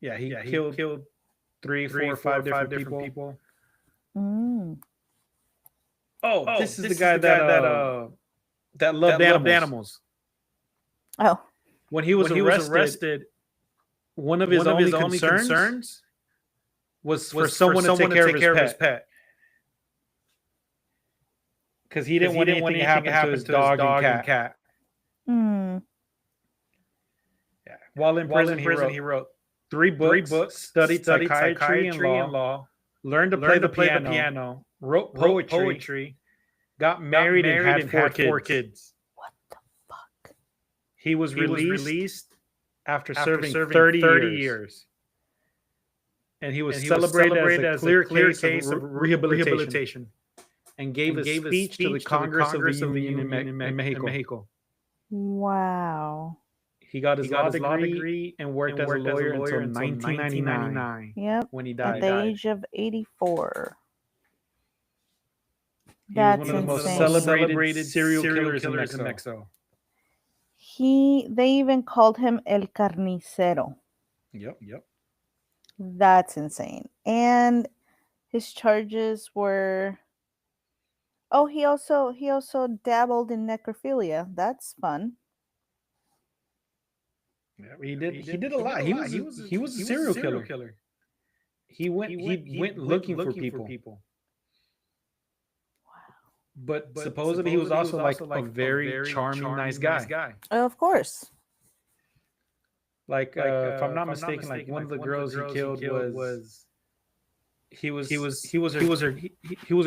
He killed 3, 4, 5 different people. Oh, this is the guy that loved animals. Oh, when he was arrested, one of his only concerns was for someone to take care of his pet, because he didn't want anything to happen to his dog and cat. Yeah. While in prison, he wrote 3 books, studied psychiatry and law, learned to play the piano, wrote poetry, got married and had 4 kids. What the fuck? He was released after serving 30 years. And he was celebrated as a clear case of rehabilitation, and gave a speech to the Congress of the Union in Mexico. Wow. He got his law degree and worked as a lawyer until 1999. Yep. When he died. At the age of 84. That's one of the most celebrated serial killers in Mexico. They even called him El Carnicero. Yep. That's insane. And his charges were... Oh, he also dabbled in necrophilia. That's fun. Yeah, he did a lot. He was a serial killer. He went looking for people. Wow. But supposedly he was also like a very charming, nice guy. Oh, of course. Like if I'm not mistaken, like one of the girls he killed was he was her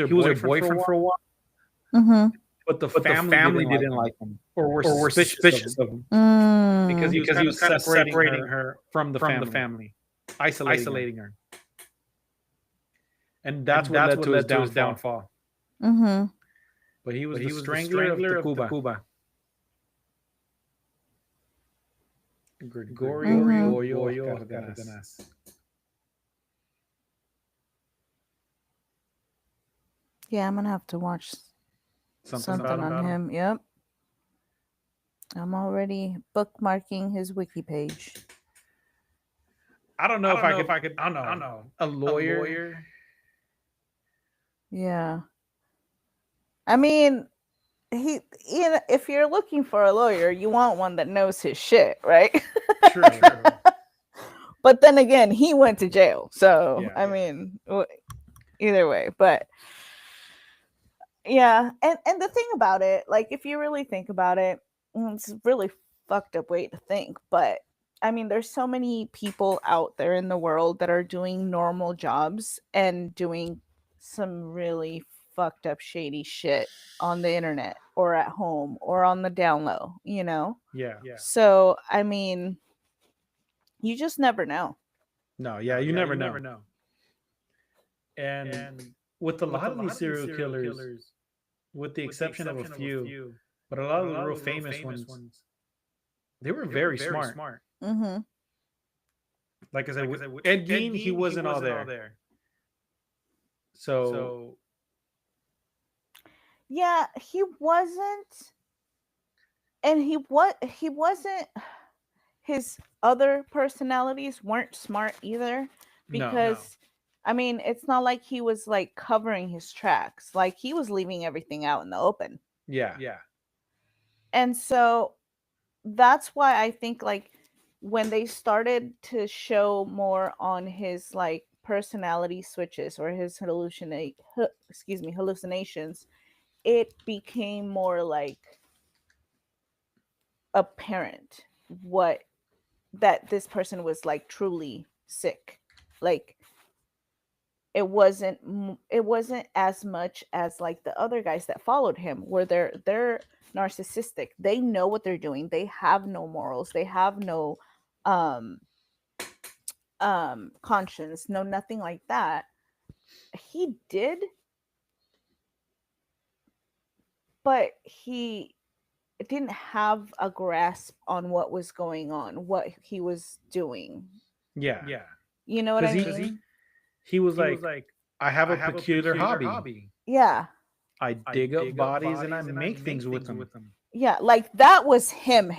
boyfriend for a while. Mm-hmm. But the family didn't like him, or were suspicious of him, because he was kind of separating her from the family, isolating her, and that's what led to his downfall. Mm-hmm. But he was the strangler of Cuba. Gregorio Goyo Cardenas. Yeah, I'm gonna have to watch something on him. Yep. I'm already bookmarking his wiki page. I don't know if I could. I don't know. A lawyer. Yeah. I mean, if you're looking for a lawyer, you want one that knows his shit, right? True. But then again, he went to jail. So, I mean, either way, but yeah. And the thing about it, like, if you really think about it, it's a really fucked up way to think, but I mean, there's so many people out there in the world that are doing normal jobs and doing some really fucked up shady shit on the internet or at home or on the down low, you know? Yeah. So, I mean, you just never know. No, you never know. And with a lot of these serial killers, with the exception of a few, but a lot of the real famous ones, they were very smart. Mm-hmm. Like I said, with Ed Gein, he wasn't all there. So yeah, he wasn't, and he wasn't. His other personalities weren't smart either, because no. I mean, it's not like he was like covering his tracks. Like, he was leaving everything out in the open. Yeah. And so that's why I think, like, when they started to show more on his like personality switches or his hallucinations, it became more like apparent that this person was like truly sick. Like, it wasn't as much as like the other guys that followed him, where they're narcissistic. They know what they're doing. They have no morals. They have no conscience, no nothing like that. He did, but he didn't have a grasp on what was going on, what he was doing. Yeah. You know what I mean? He was like, I have a peculiar hobby. Yeah. I dig up bodies and I make things with them. Yeah, like that was him.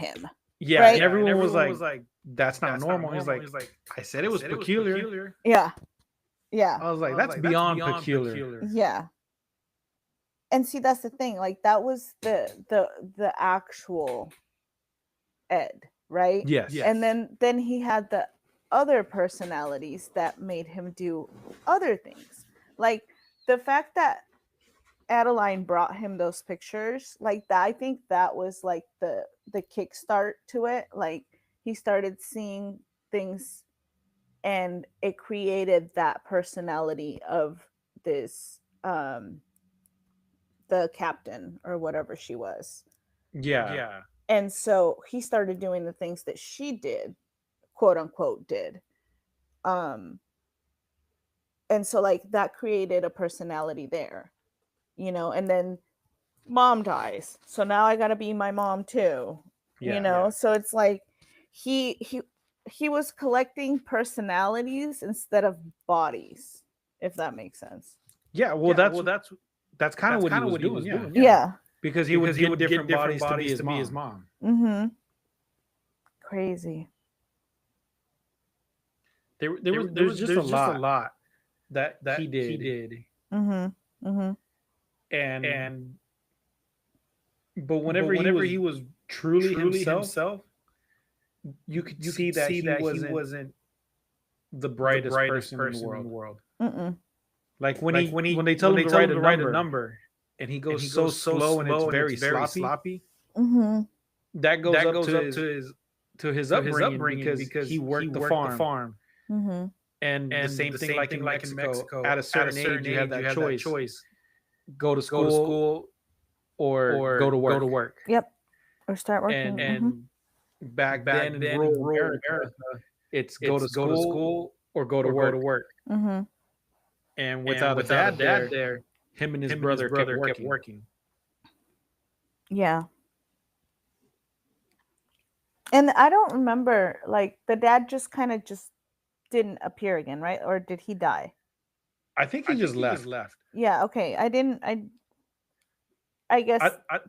Yeah, right? And everyone was like, that's not normal. He's like, I said it was peculiar. Yeah. I was like, that's beyond peculiar. Yeah. And see, that's the thing. Like, that was the actual Ed, right? Yes. And then he had the other personalities that made him do other things. Like, the fact that Adeline brought him those pictures, like that, I think that was like the kickstart to it. Like, he started seeing things and it created that personality of this the captain or whatever she was. Yeah. And so he started doing the things that she did, quote unquote did. And so like that created a personality there, you know, and then mom dies. So now I gotta be my mom too. You know, so it's like he was collecting personalities instead of bodies, if that makes sense. Yeah, that's kind of what he was doing. Yeah. Because he would get different bodies to be his mom. Mm-hmm. Crazy. There was just a lot that he did. Mm-hmm. Mm-hmm. And but whenever he was truly himself, you could see that he wasn't the brightest person in the world. Mm-mm. Like when they tell him to write a number, and he goes so slow and it's very sloppy. Mm-hmm. That goes up to his upbringing because he worked the farm. Mm-hmm. And the same thing like in Mexico, at a certain age you have that choice: go to school or go to work. Yep. Or start working. And back then in rural America, it's go to school or go to work. Mm-hmm. And without a dad there, him and his brother kept working. Yeah. And I don't remember, like, the dad just kind of just didn't appear again, right? Or did he die? I think he just left. Yeah, okay. I guess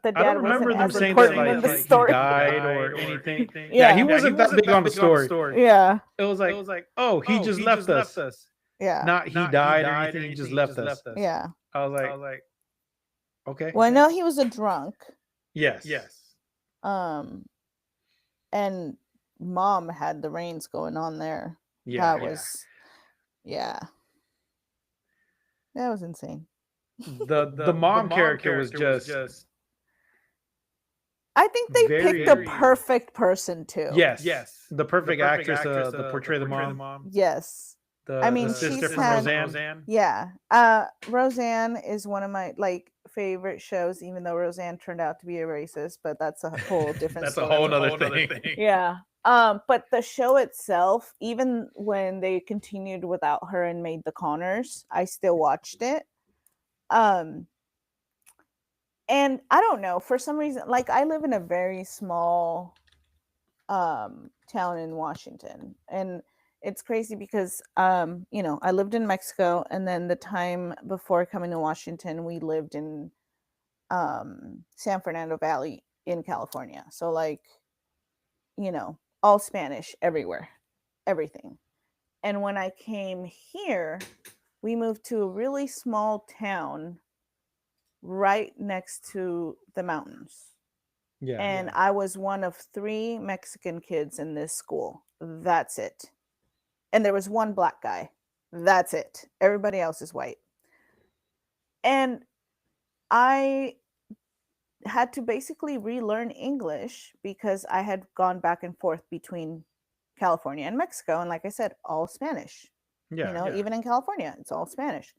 the I don't dad wasn't remember them as saying that important in the like he story. died or anything. Yeah. He wasn't that big on the story. Yeah. It was like, oh, he just left us. Yeah. Not he died or anything. He just left us. Yeah. I was like, okay. Well, I know he was a drunk. Yes. And mom had the reins going on there. Yeah. That was insane. The mom character was just. I think they picked the perfect person too. Yes. The perfect actress to portray the mom. Yes. I mean, the sister from Roseanne. Yeah. Roseanne is one of my favorite shows, even though Roseanne turned out to be a racist, but that's a whole different that's story. A whole other thing. Yeah. But the show itself, even when they continued without her and made the Connors, I still watched it. And I don't know, for some reason, I live in a very small town in Washington, and it's crazy because I lived in Mexico, and then the time before coming to Washington, we lived in San Fernando Valley in California. So all Spanish everywhere, everything. And when I came here, we moved to a really small town right next to the mountains. Yeah. And I was one of 3 Mexican kids in this school. That's it. And there was one black guy. That's it. Everybody else is white. And I had to basically relearn English because I had gone back and forth between California and Mexico. And like I said, all Spanish. Yeah. Even in California, it's all Spanish.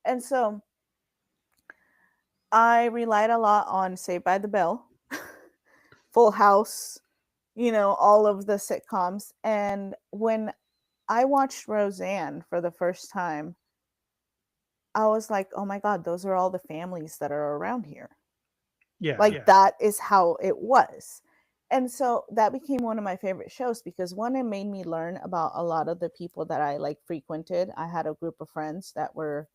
And so I relied a lot on Saved by the Bell, Full House, all of the sitcoms. And when I watched Roseanne for the first time, I was like, oh my God, those are all the families that are around here. Yeah. That is how it was. And so that became one of my favorite shows because one, it made me learn about a lot of the people that I frequented. I had a group of friends that were,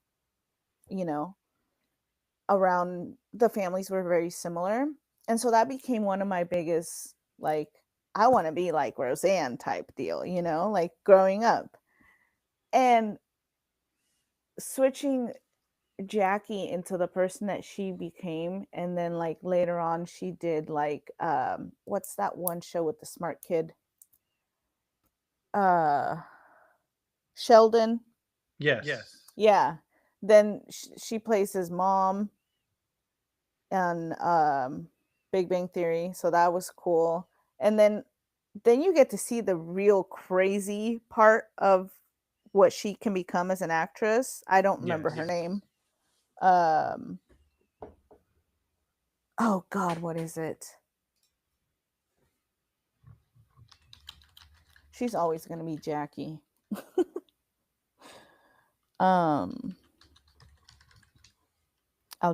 around, the families were very similar. And so that became one of my biggest, I want to be like Roseanne type deal, growing up. And switching Jackie into the person that she became, and then later on she did what's that one show with the smart kid? Sheldon. Yes. Yeah. Then she plays his mom on Big Bang Theory, so that was cool. And then you get to see the real crazy part of what she can become as an actress. I don't remember her name. Oh God, what is it? She's always going to be Jackie. I'll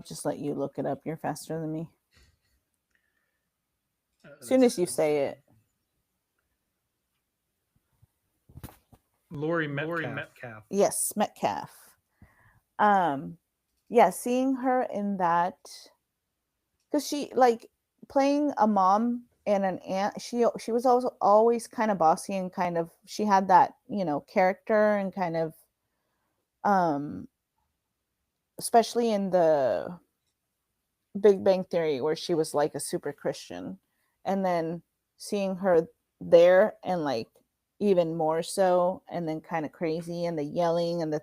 just let you look it up. You're faster than me. As soon as you say it. Laurie Metcalf. Yes, Metcalf. Yeah, seeing her in that, because she playing a mom and an aunt. She was also always kind of bossy and kind of, she had that character and kind of especially in the Big Bang Theory where she was a super Christian, and then seeing her there and even more so, and then kind of crazy and the yelling and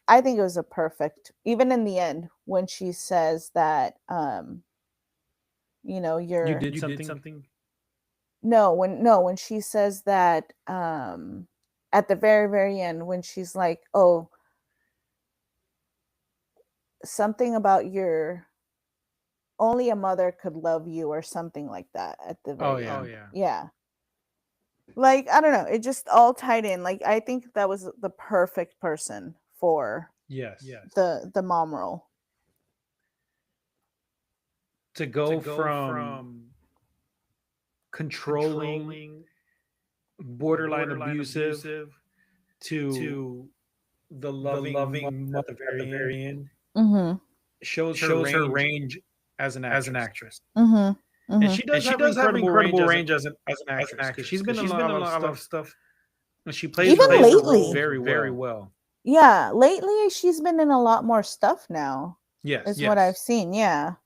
I think it was a perfect, even in the end when she says that you did something. When she says that at the very, very end, when she's like, oh, something about only a mother could love you or something like that at the very end. Yeah. I don't know. It just all tied in. I think that was the perfect person for the mom role. To go from controlling, borderline abusive to the loving mother at the very end. Mm-hmm. Shows her range as an actress. Mm-hmm. Mm-hmm. And she does have incredible range as an actress, because she's been in a lot of stuff. And she plays Even her lately very well. Yeah, lately she's been in a lot more stuff now. Yes, is what I've seen. Yeah,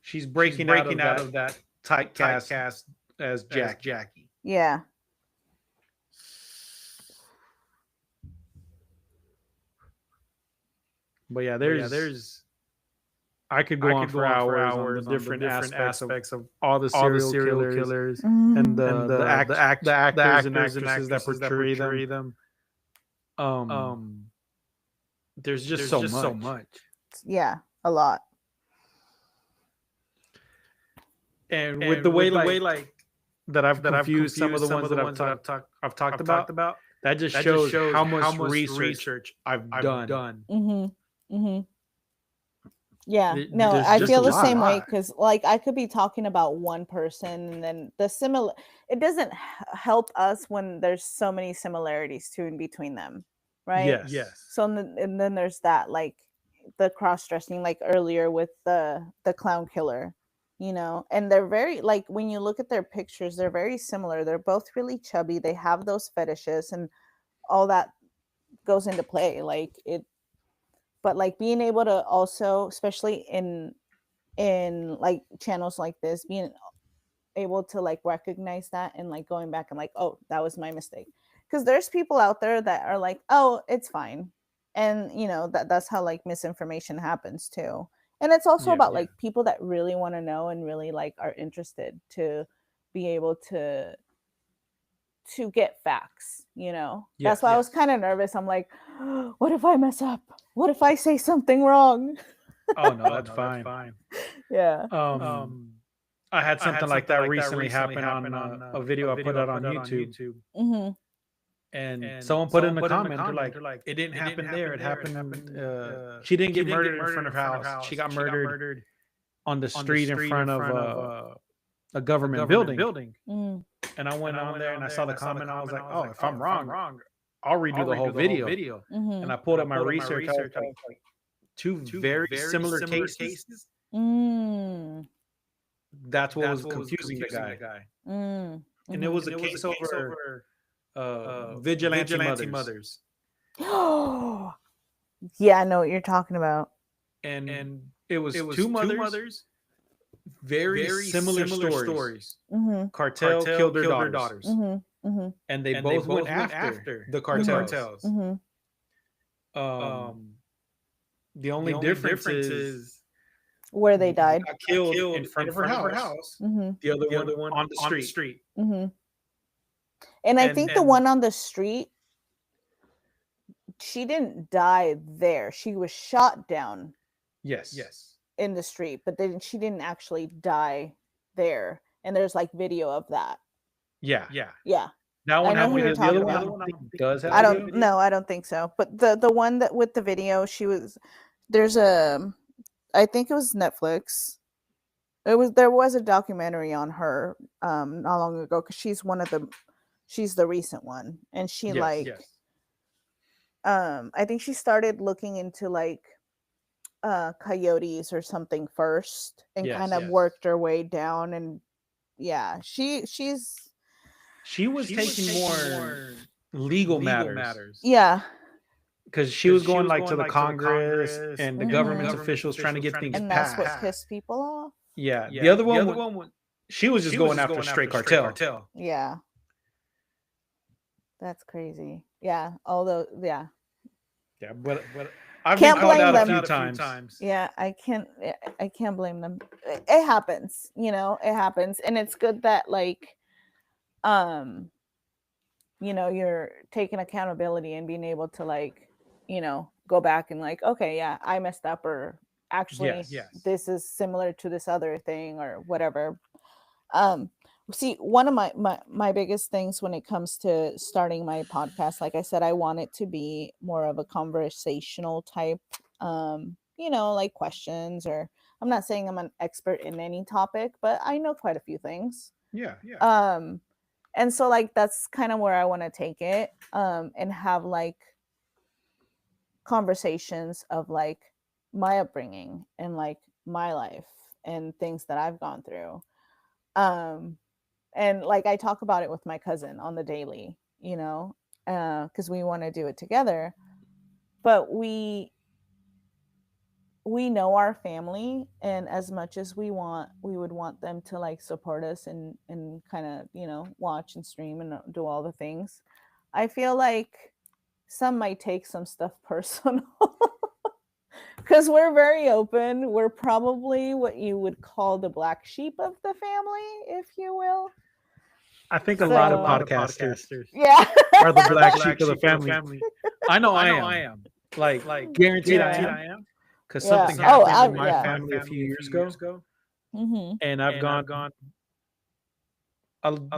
she's breaking out of that typecast as Jackie. Yeah. But yeah, there's I could go on for hours on the different aspects of all the serial killers Mm-hmm. and the actors and actresses that portray them. There's just so much. Yeah, a lot. And with the way like that I've confused some of the ones that I've talked about, that just shows how much research I've done. Mm-hmm. Mm-hmm. Yeah, no, I feel the same way, because like I could be talking about one person and then it doesn't help us when there's so many similarities too in between them, right? Yes. So and then there's that, like the cross-dressing, like earlier with the clown killer, and they're very, like, when you look at their pictures, they're very similar. They're both really chubby. They have those fetishes and all that goes into play, like it. But like being able to also, especially in like channels like this, being able to like recognize that and like going back and like, oh, that was my mistake, because there's people out there that are like, oh, it's fine, and that's how like misinformation happens too. And it's also about like people that really want to know and really like are interested to be able to get facts. That's why I was kind of nervous. I'm like, what if I mess up? What if I say something wrong? Oh no, that's fine. Yeah. I had something like that recently happen on a video I put out on YouTube. Mm-hmm. And someone put in the comment, they're like, it didn't happen there. It happened. She didn't get murdered in front of her house. She got murdered on the street in front of a government building. Mm-hmm. And I went on there and I saw the comment. I was like, oh, if I'm wrong, I'll redo the whole video. Mm-hmm. And I pulled up my research. I was like, two very similar cases. Mm. That's what was confusing the guy. Mm. And it was a case over vigilante mothers. Yeah, I know what you're talking about. And it was two mothers. Very similar stories. Mm-hmm. Cartel killed their daughters. Mm-hmm. Mm-hmm. And they both went after the cartels. Mm-hmm. The only difference is where they died. Got killed in front of her house. Mm-hmm. The other one on the street. Mm-hmm. And I think the one on the street, she didn't die there. She was shot down. Yes. In the street, but then she didn't actually die there. And there's like video of that. Yeah. That one, the other one does have. I don't think so. But the one that with the video, there's I think it was Netflix. There was a documentary on her not long ago, because she's the recent one, and she I think she started looking into like coyotes or something first, and kind of worked her way down. And she was taking more legal matters. Yeah, because she was going like to the Congress and the government officials trying to get things passed. And that's what pissed people off. Yeah. The other one, she was just going after straight cartel. Yeah, that's crazy. Yeah, although but I've been called out a few times. Yeah, I can't blame them. It happens, it happens. And it's good that like, you're taking accountability and being able to like, go back and like, okay, yeah, I messed up, or actually this is similar to this other thing or whatever. See, one of my biggest things when it comes to starting my podcast, like I said, I want it to be more of a conversational type, like questions, or I'm not saying I'm an expert in any topic, but I know quite a few things. Yeah. And so like that's kind of where I want to take it, and have like conversations of like my upbringing and like my life and things that I've gone through. And like I talk about it with my cousin on the daily, you know, because we want to do it together. But we know our family, and as much as we would want them to like support us and kind of, you know, watch and stream and do all the things. I feel like some might take some stuff personal because we're very open. We're probably what you would call the black sheep of the family, if you will. I think a lot of podcasters yeah are the black sheep of the family. I know I am. Like guaranteed I am. Because something happened in my family a few years ago. Mm-hmm. And I've gone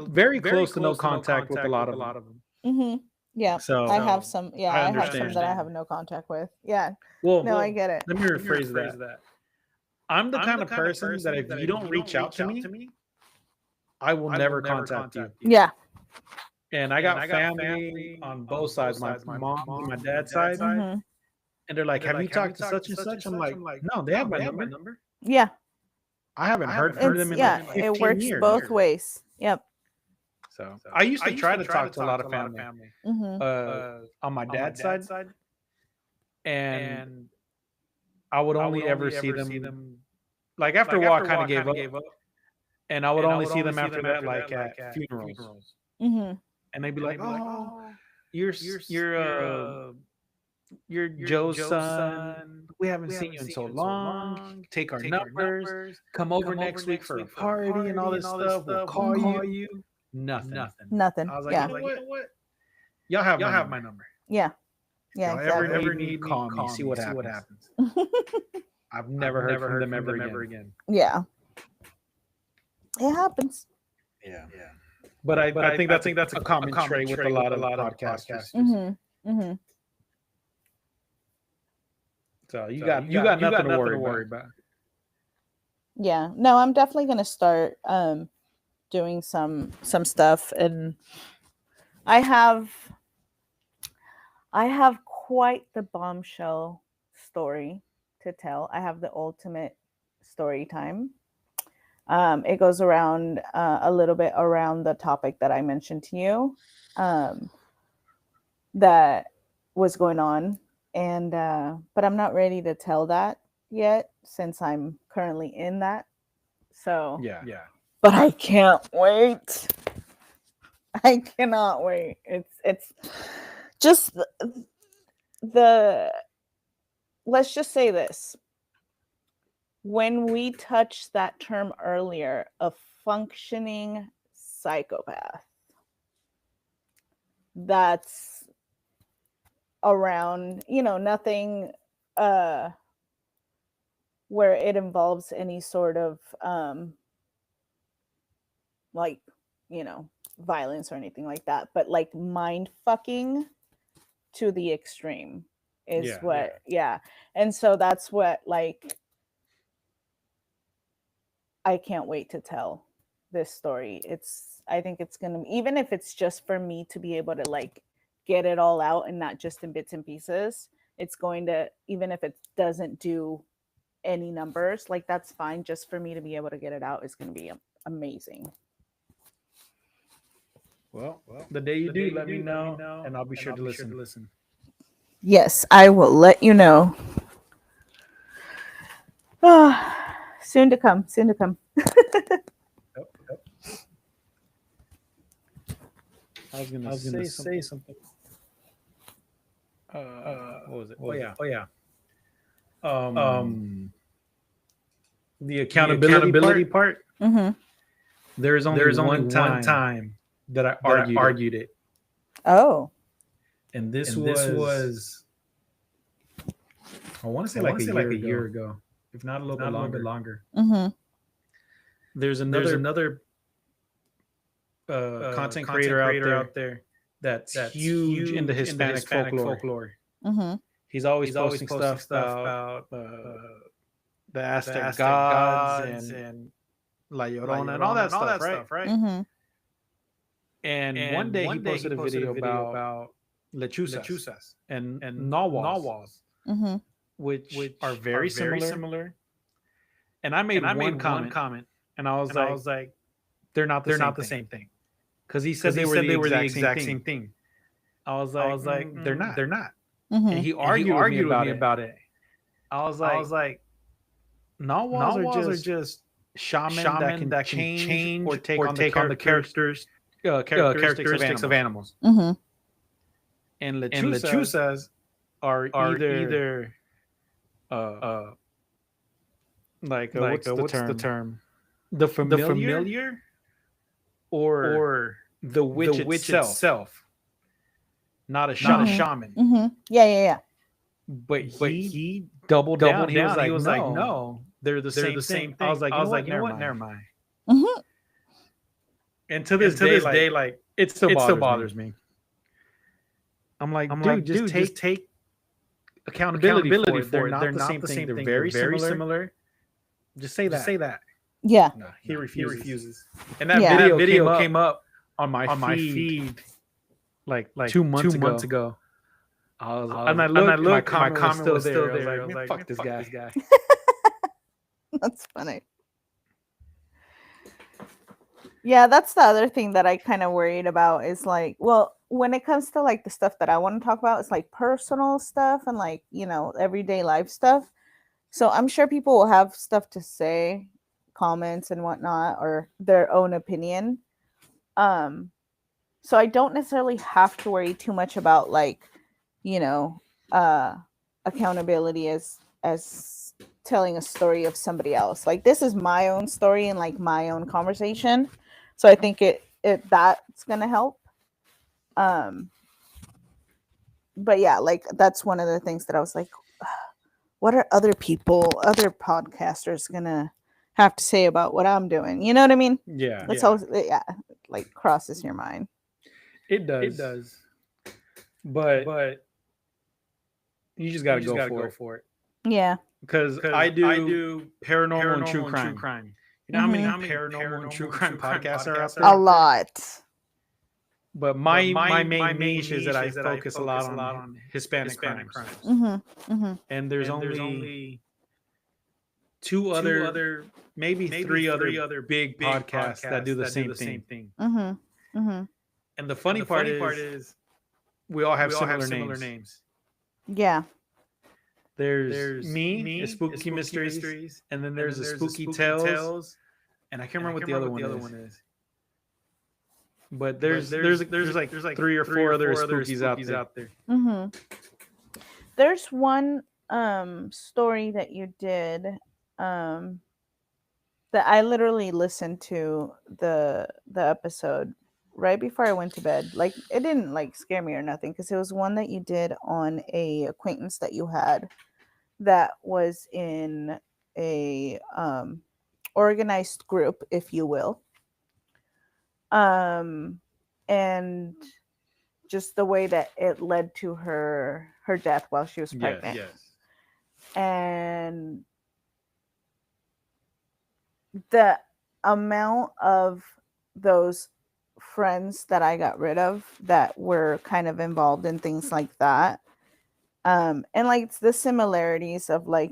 very close to no contact with a lot of them. Mm-hmm. Yeah. So I have some. Yeah, I have some that I have no contact with. Yeah. Well, I get it. Let me rephrase that. I'm the kind of person that if you don't reach out to me, I will never contact you. Yeah. And I got family on both sides, my mom and my dad's side. Mm-hmm. And they're like, have you talked to such and such? I'm like, no, they have my number. Yeah. I haven't heard from them in like 15 it works years. both ways. Yep. So I used to try to talk to a lot of family Mm-hmm. on my dad's side. And I would only ever see them. Like after a while, I kind of gave up. And I would only see them after that, like at funerals. Mm-hmm. And they'd be like, oh, you're Joe's son. We haven't seen you in so long. Take our numbers. Come over next week for a party and all this stuff. We'll call you. Nothing. I was like, you know what? Y'all have my number. Yeah. Yeah. If y'all ever need me, call me. See what happens. I've never heard from them ever again. Yeah. It happens. Yeah. But I think that's a common trait with a lot of podcasters. Mm-hmm. Mm-hmm. So you got nothing to worry about. Yeah. No, I'm definitely gonna start doing some stuff, and I have quite the bombshell story to tell. I have the ultimate story time. It goes around a little bit around the topic that I mentioned to you, that was going on. And but I'm not ready to tell that yet since I'm currently in that. So yeah. But I can't wait. I cannot wait. It's just the let's just say this. When we touched that term earlier, a functioning psychopath, that's around, nothing where it involves any sort of violence or anything like that, but like mind fucking to the extreme is and so that's what, like, I can't wait to tell this story. I think it's gonna, even if it's just for me to be able to like get it all out and not just in bits and pieces, it's going to, even if it doesn't do any numbers, like that's fine. Just for me to be able to get it out is going to be amazing. Well, the day you do, let me know, and I'll be sure to listen. Yes, I will let you know. Soon to come. I was gonna say something. What was it? Oh yeah. The accountability part. Mm-hmm. There's only one time that I argued it. Oh. And this was I want to say like a year ago, if not a little bit longer. Mm-hmm. There's another content creator out there that's huge into Hispanic folklore. Mm-hmm. He's always posting stuff about the Aztec gods and La Llorona and all that stuff, right? Mm-hmm. And one day he posted a video about lechuzas and narwhals, Mm-hmm. which are very similar. And I made one comment, and I was like, they're not the same thing. Because he said they were the exact same thing. I was like, they're not. Mm-hmm. And he argued with me about it. I was like, narwhals are just shaman that can change or take on the characteristics of animals. Mm-hmm. And lechuzas are either what's the term? The familiar or the witch itself. Not a shaman. Mm-hmm. Yeah. But he doubled down. He was like, no, they're the same thing. I was like, you know what? Never mind. Mm-hmm. And to this day, like it still bothers me. I'm like, dude, just take accountability for it. They're not the same thing. They're very similar. Just say that. Yeah. No, he refuses. And that video came up on my feed like 2 months ago. I looked, my comment was still there. I was like, fuck this guy. That's funny. Yeah, that's the other thing that I kind of worried about is like, well, when it comes to like the stuff that I want to talk about, it's like personal stuff and like, everyday life stuff. So I'm sure people will have stuff to say, comments and whatnot, or their own opinion. So I don't necessarily have to worry too much about like, accountability as telling a story of somebody else. Like this is my own story and like my own conversation. So I think that's gonna help. But yeah, like that's one of the things that I was like, what are other podcasters gonna have to say about what I'm doing? You know what I mean? Yeah. That's always like crosses your mind. It does. But you just gotta go for it. Yeah. Because I do paranormal and true crime. You know how many paranormal and true crime podcasts are out there? A lot. But my main niche is that I focus a lot on Hispanic crimes. Mm-hmm. Mm-hmm. And there's only two other, maybe three other big podcasts that do the same thing. Mm-hmm. Mm-hmm. And the funny part is we all have similar names. Yeah. There's me, Spooky Mysteries, and then there's a Spooky Tales, and I can't remember what the other one is. But there's like 3 or 4 other spookies out there. Mm-hmm. There's one story that you did that I literally listened to the episode right before I went to bed. Like it didn't like scare me or nothing because it was one that you did on a acquaintance that you had that was in a organized group, if you will. And just the way that it led to her death while she was pregnant. Yes. And the amount of those friends that I got rid of that were kind of involved in things like that. And like it's the similarities of like,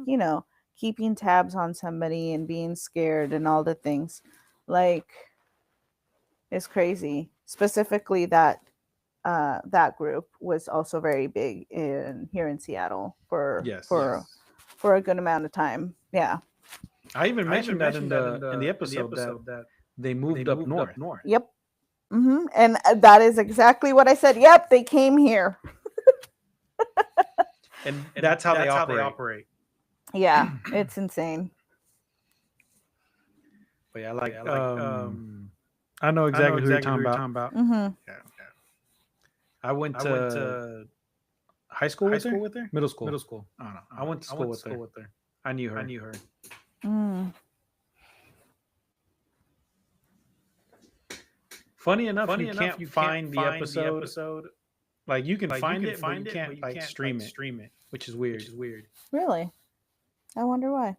keeping tabs on somebody and being scared and all the things. Like it's crazy. Specifically that group was also very big here in Seattle for a good amount of time. Yeah. I even mentioned that in the episode that they moved up north. Yep. Mm-hmm. And that is exactly what I said. Yep, they came here. and that's how they operate. Yeah, it's insane. But yeah, I know exactly who you're talking about. Mm-hmm. Yeah. I went to high school with her? Middle school. I don't know. I went to school with her. I knew her. Mm. Funny enough, you can't find the episode. Like you can find it, but you can't stream it, which is weird. Really? I wonder why.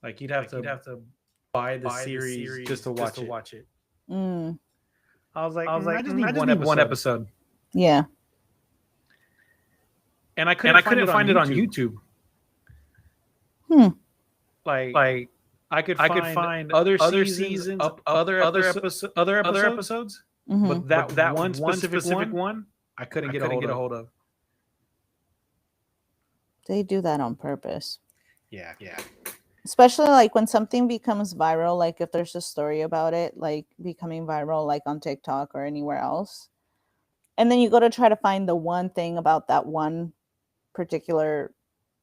Like you'd have to buy the series just to watch it. Mm. I was like, I just need one episode. Yeah. And I couldn't find it on YouTube. Like I could find other seasons, other episodes, Mm-hmm. but that one specific one, I couldn't get a hold of. They do that on purpose. Yeah. Especially like when something becomes viral, like if there's a story about it, like becoming viral, like on TikTok or anywhere else. And then you go to try to find the one thing about that one particular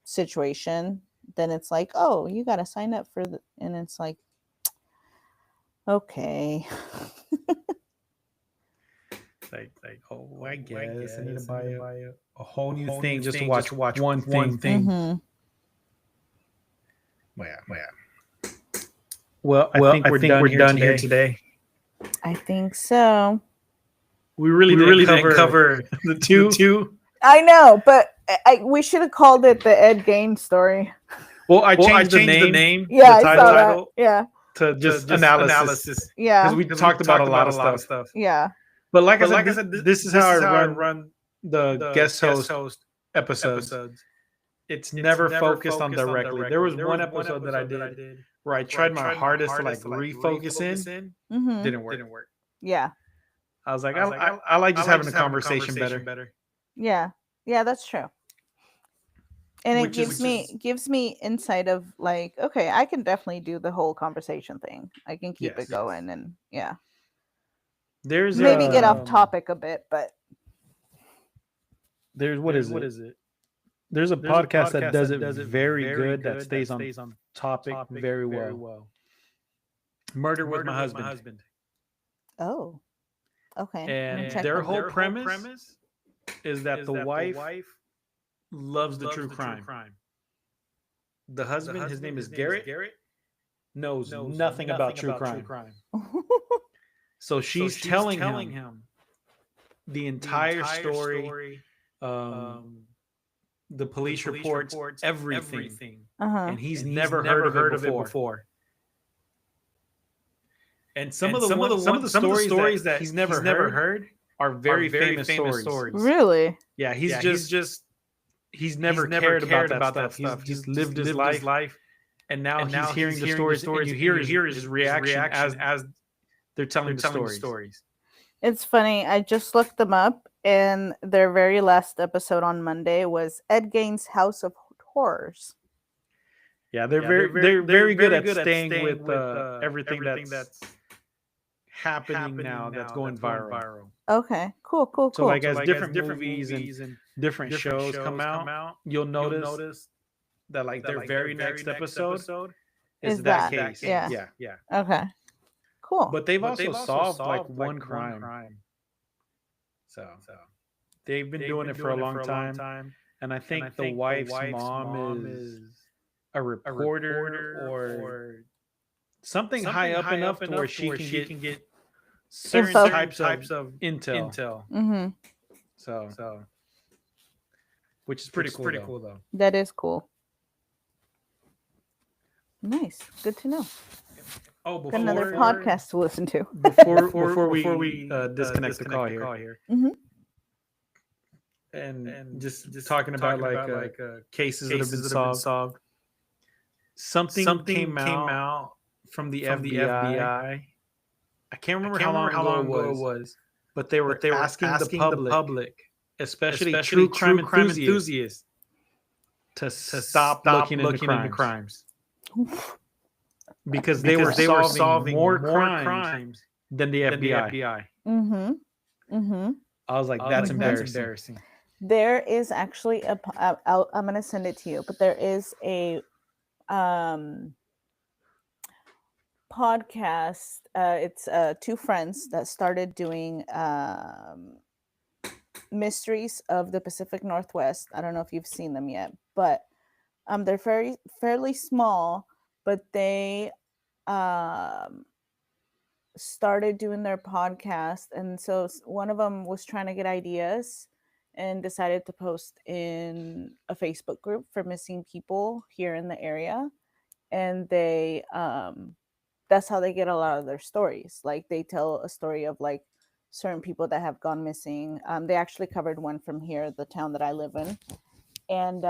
situation. Then it's like, oh, you got to sign up for the, and it's like, okay. like, oh, I guess I need to buy a whole new thing just to watch one thing. Mm-hmm. Well, I think we're done here today. I think so. We really didn't cover the two. I know, but we should have called it the Ed Gain story. Well, I changed the name. Yeah, I saw that. Yeah. To just analysis. Yeah. Because we talked about a lot of stuff. Yeah. But like I said, this is how I run the guest host episodes. It's never focused on directly. There was one episode that I did where I tried my hardest to like refocus in. Mm-hmm. Didn't work. Yeah. I was like, I like just having a conversation better. Yeah. Yeah, that's true. And it gives me insight of like, okay, I can definitely do the whole conversation thing. I can keep it going and yeah. There's maybe get off topic a bit, but what is it? There's a podcast that does it very good that stays on topic very well. Murder with My Husband. Oh. Okay. And their whole premise is that the wife loves the true crime. The husband, his name is Garrett, knows nothing about true crime. So she's telling him the entire story, the police reports, everything. And he's never heard of it before. And some of the stories that he's never heard are very famous stories. Really? Yeah, he's never cared about that stuff. He's lived his life, and now he's hearing the stories, and you hear his reaction as they're telling the stories. It's funny. I just looked them up, and their very last episode on Monday was Ed Gain's House of Horrors. Yeah, they're very good at staying with everything that's happening now that's going viral. Okay, cool. So like as different movies and different shows come out, you'll notice that like their very next episode is that case. Yeah. Okay. Cool. But they've also solved like one crime. So they've been doing it for a long time. And I think the wife's mom is a reporter or something high up enough to where she can get certain types of intel. Mm-hmm. So which is pretty cool though. That is cool. Nice. Good to know. Oh, got another podcast to listen to. before we disconnect the call here. Mm-hmm. And just talking about like cases that have been solved. Something came out from the FBI. I can't remember how long ago it was, but they were asking the public, especially true crime enthusiasts, to stop looking into crimes. Because they were solving more crimes than the FBI. Mm-hmm. Mm-hmm. I was like, that's embarrassing. There is actually I'm going to send it to you, but there is a podcast. It's two friends that started doing mysteries of the Pacific Northwest. I don't know if you've seen them yet, but they're fairly small, but they started doing their podcast. And so one of them was trying to get ideas and decided to post in a Facebook group for missing people here in the area. and they that's how they get a lot of their stories. Like they tell a story of like certain people that have gone missing. They actually covered one from here, the town that I live in, and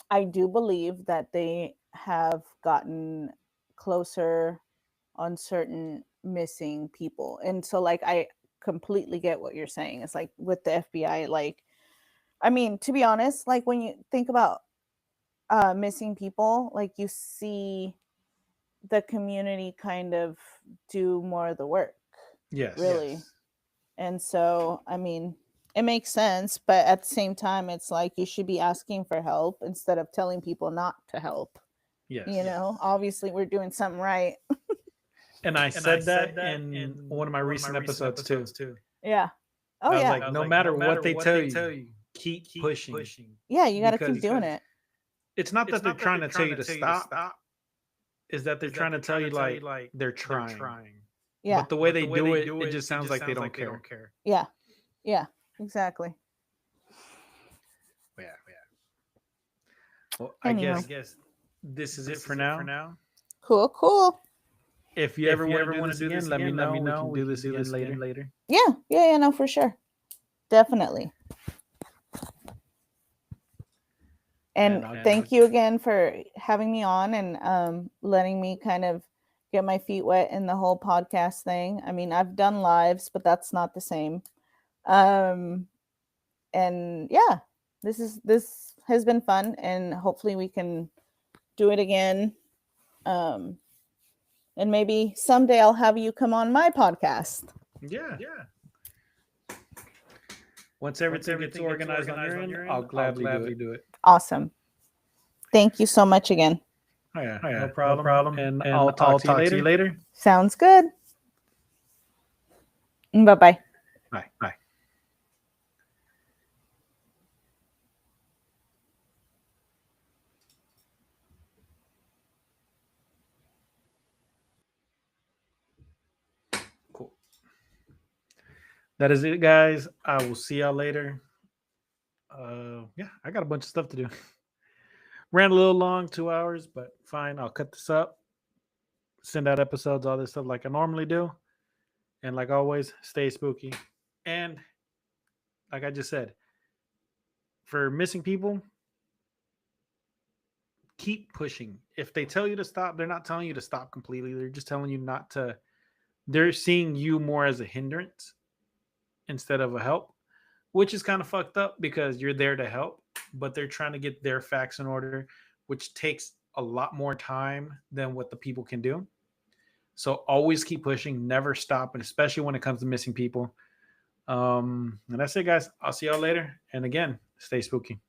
I do believe that they have gotten closer on certain missing people. And so like I completely get what you're saying. It's like with the FBI, like I mean, to be honest, like when you think about missing people, like you see the community kind of do more of the work. Yes. Really. Yes. And so, I mean, it makes sense, but at the same time, it's like you should be asking for help instead of telling people not to help. Yes. You know, obviously we're doing something right. And I said that in one of my recent episodes too. Yeah. Oh, yeah. Like, no matter what they tell you, keep pushing. Yeah, you got to keep doing it. It's not that they're trying to tell you to stop. Is that they're trying to tell you like they're trying. Yeah. But the way they do it, it just sounds like they don't care. Yeah. Yeah. Exactly. Yeah. Well, I guess this is it for now. Cool. If you ever want to do this again, let me know. We can do this again later. Yeah, no, for sure. Definitely. And thank you again for having me on and letting me kind of get my feet wet in the whole podcast thing. I mean, I've done lives, but that's not the same. And yeah, this has been fun, and hopefully we can do it again. And maybe someday I'll have you come on my podcast. Yeah. Once everything gets organized on your end, I'll gladly do it. Awesome. Thank you so much again. Oh, yeah. No problem. And I'll talk to you later. Sounds good. Bye-bye. Bye. Cool. That is it, guys. I will see y'all later. Yeah, I got a bunch of stuff to do. Ran a little long, 2 hours, but fine. I'll cut this up, send out episodes, all this stuff like I normally do. And like always, stay spooky. And like I just said, for missing people, keep pushing. If they tell you to stop, they're not telling you to stop completely. They're just telling you not to. They're seeing you more as a hindrance instead of a help, which is kind of fucked up because you're there to help, but they're trying to get their facts in order, which takes a lot more time than what the people can do. So always keep pushing, never stop, and especially when it comes to missing people. And that's it, guys. I'll see y'all later. And again, stay spooky.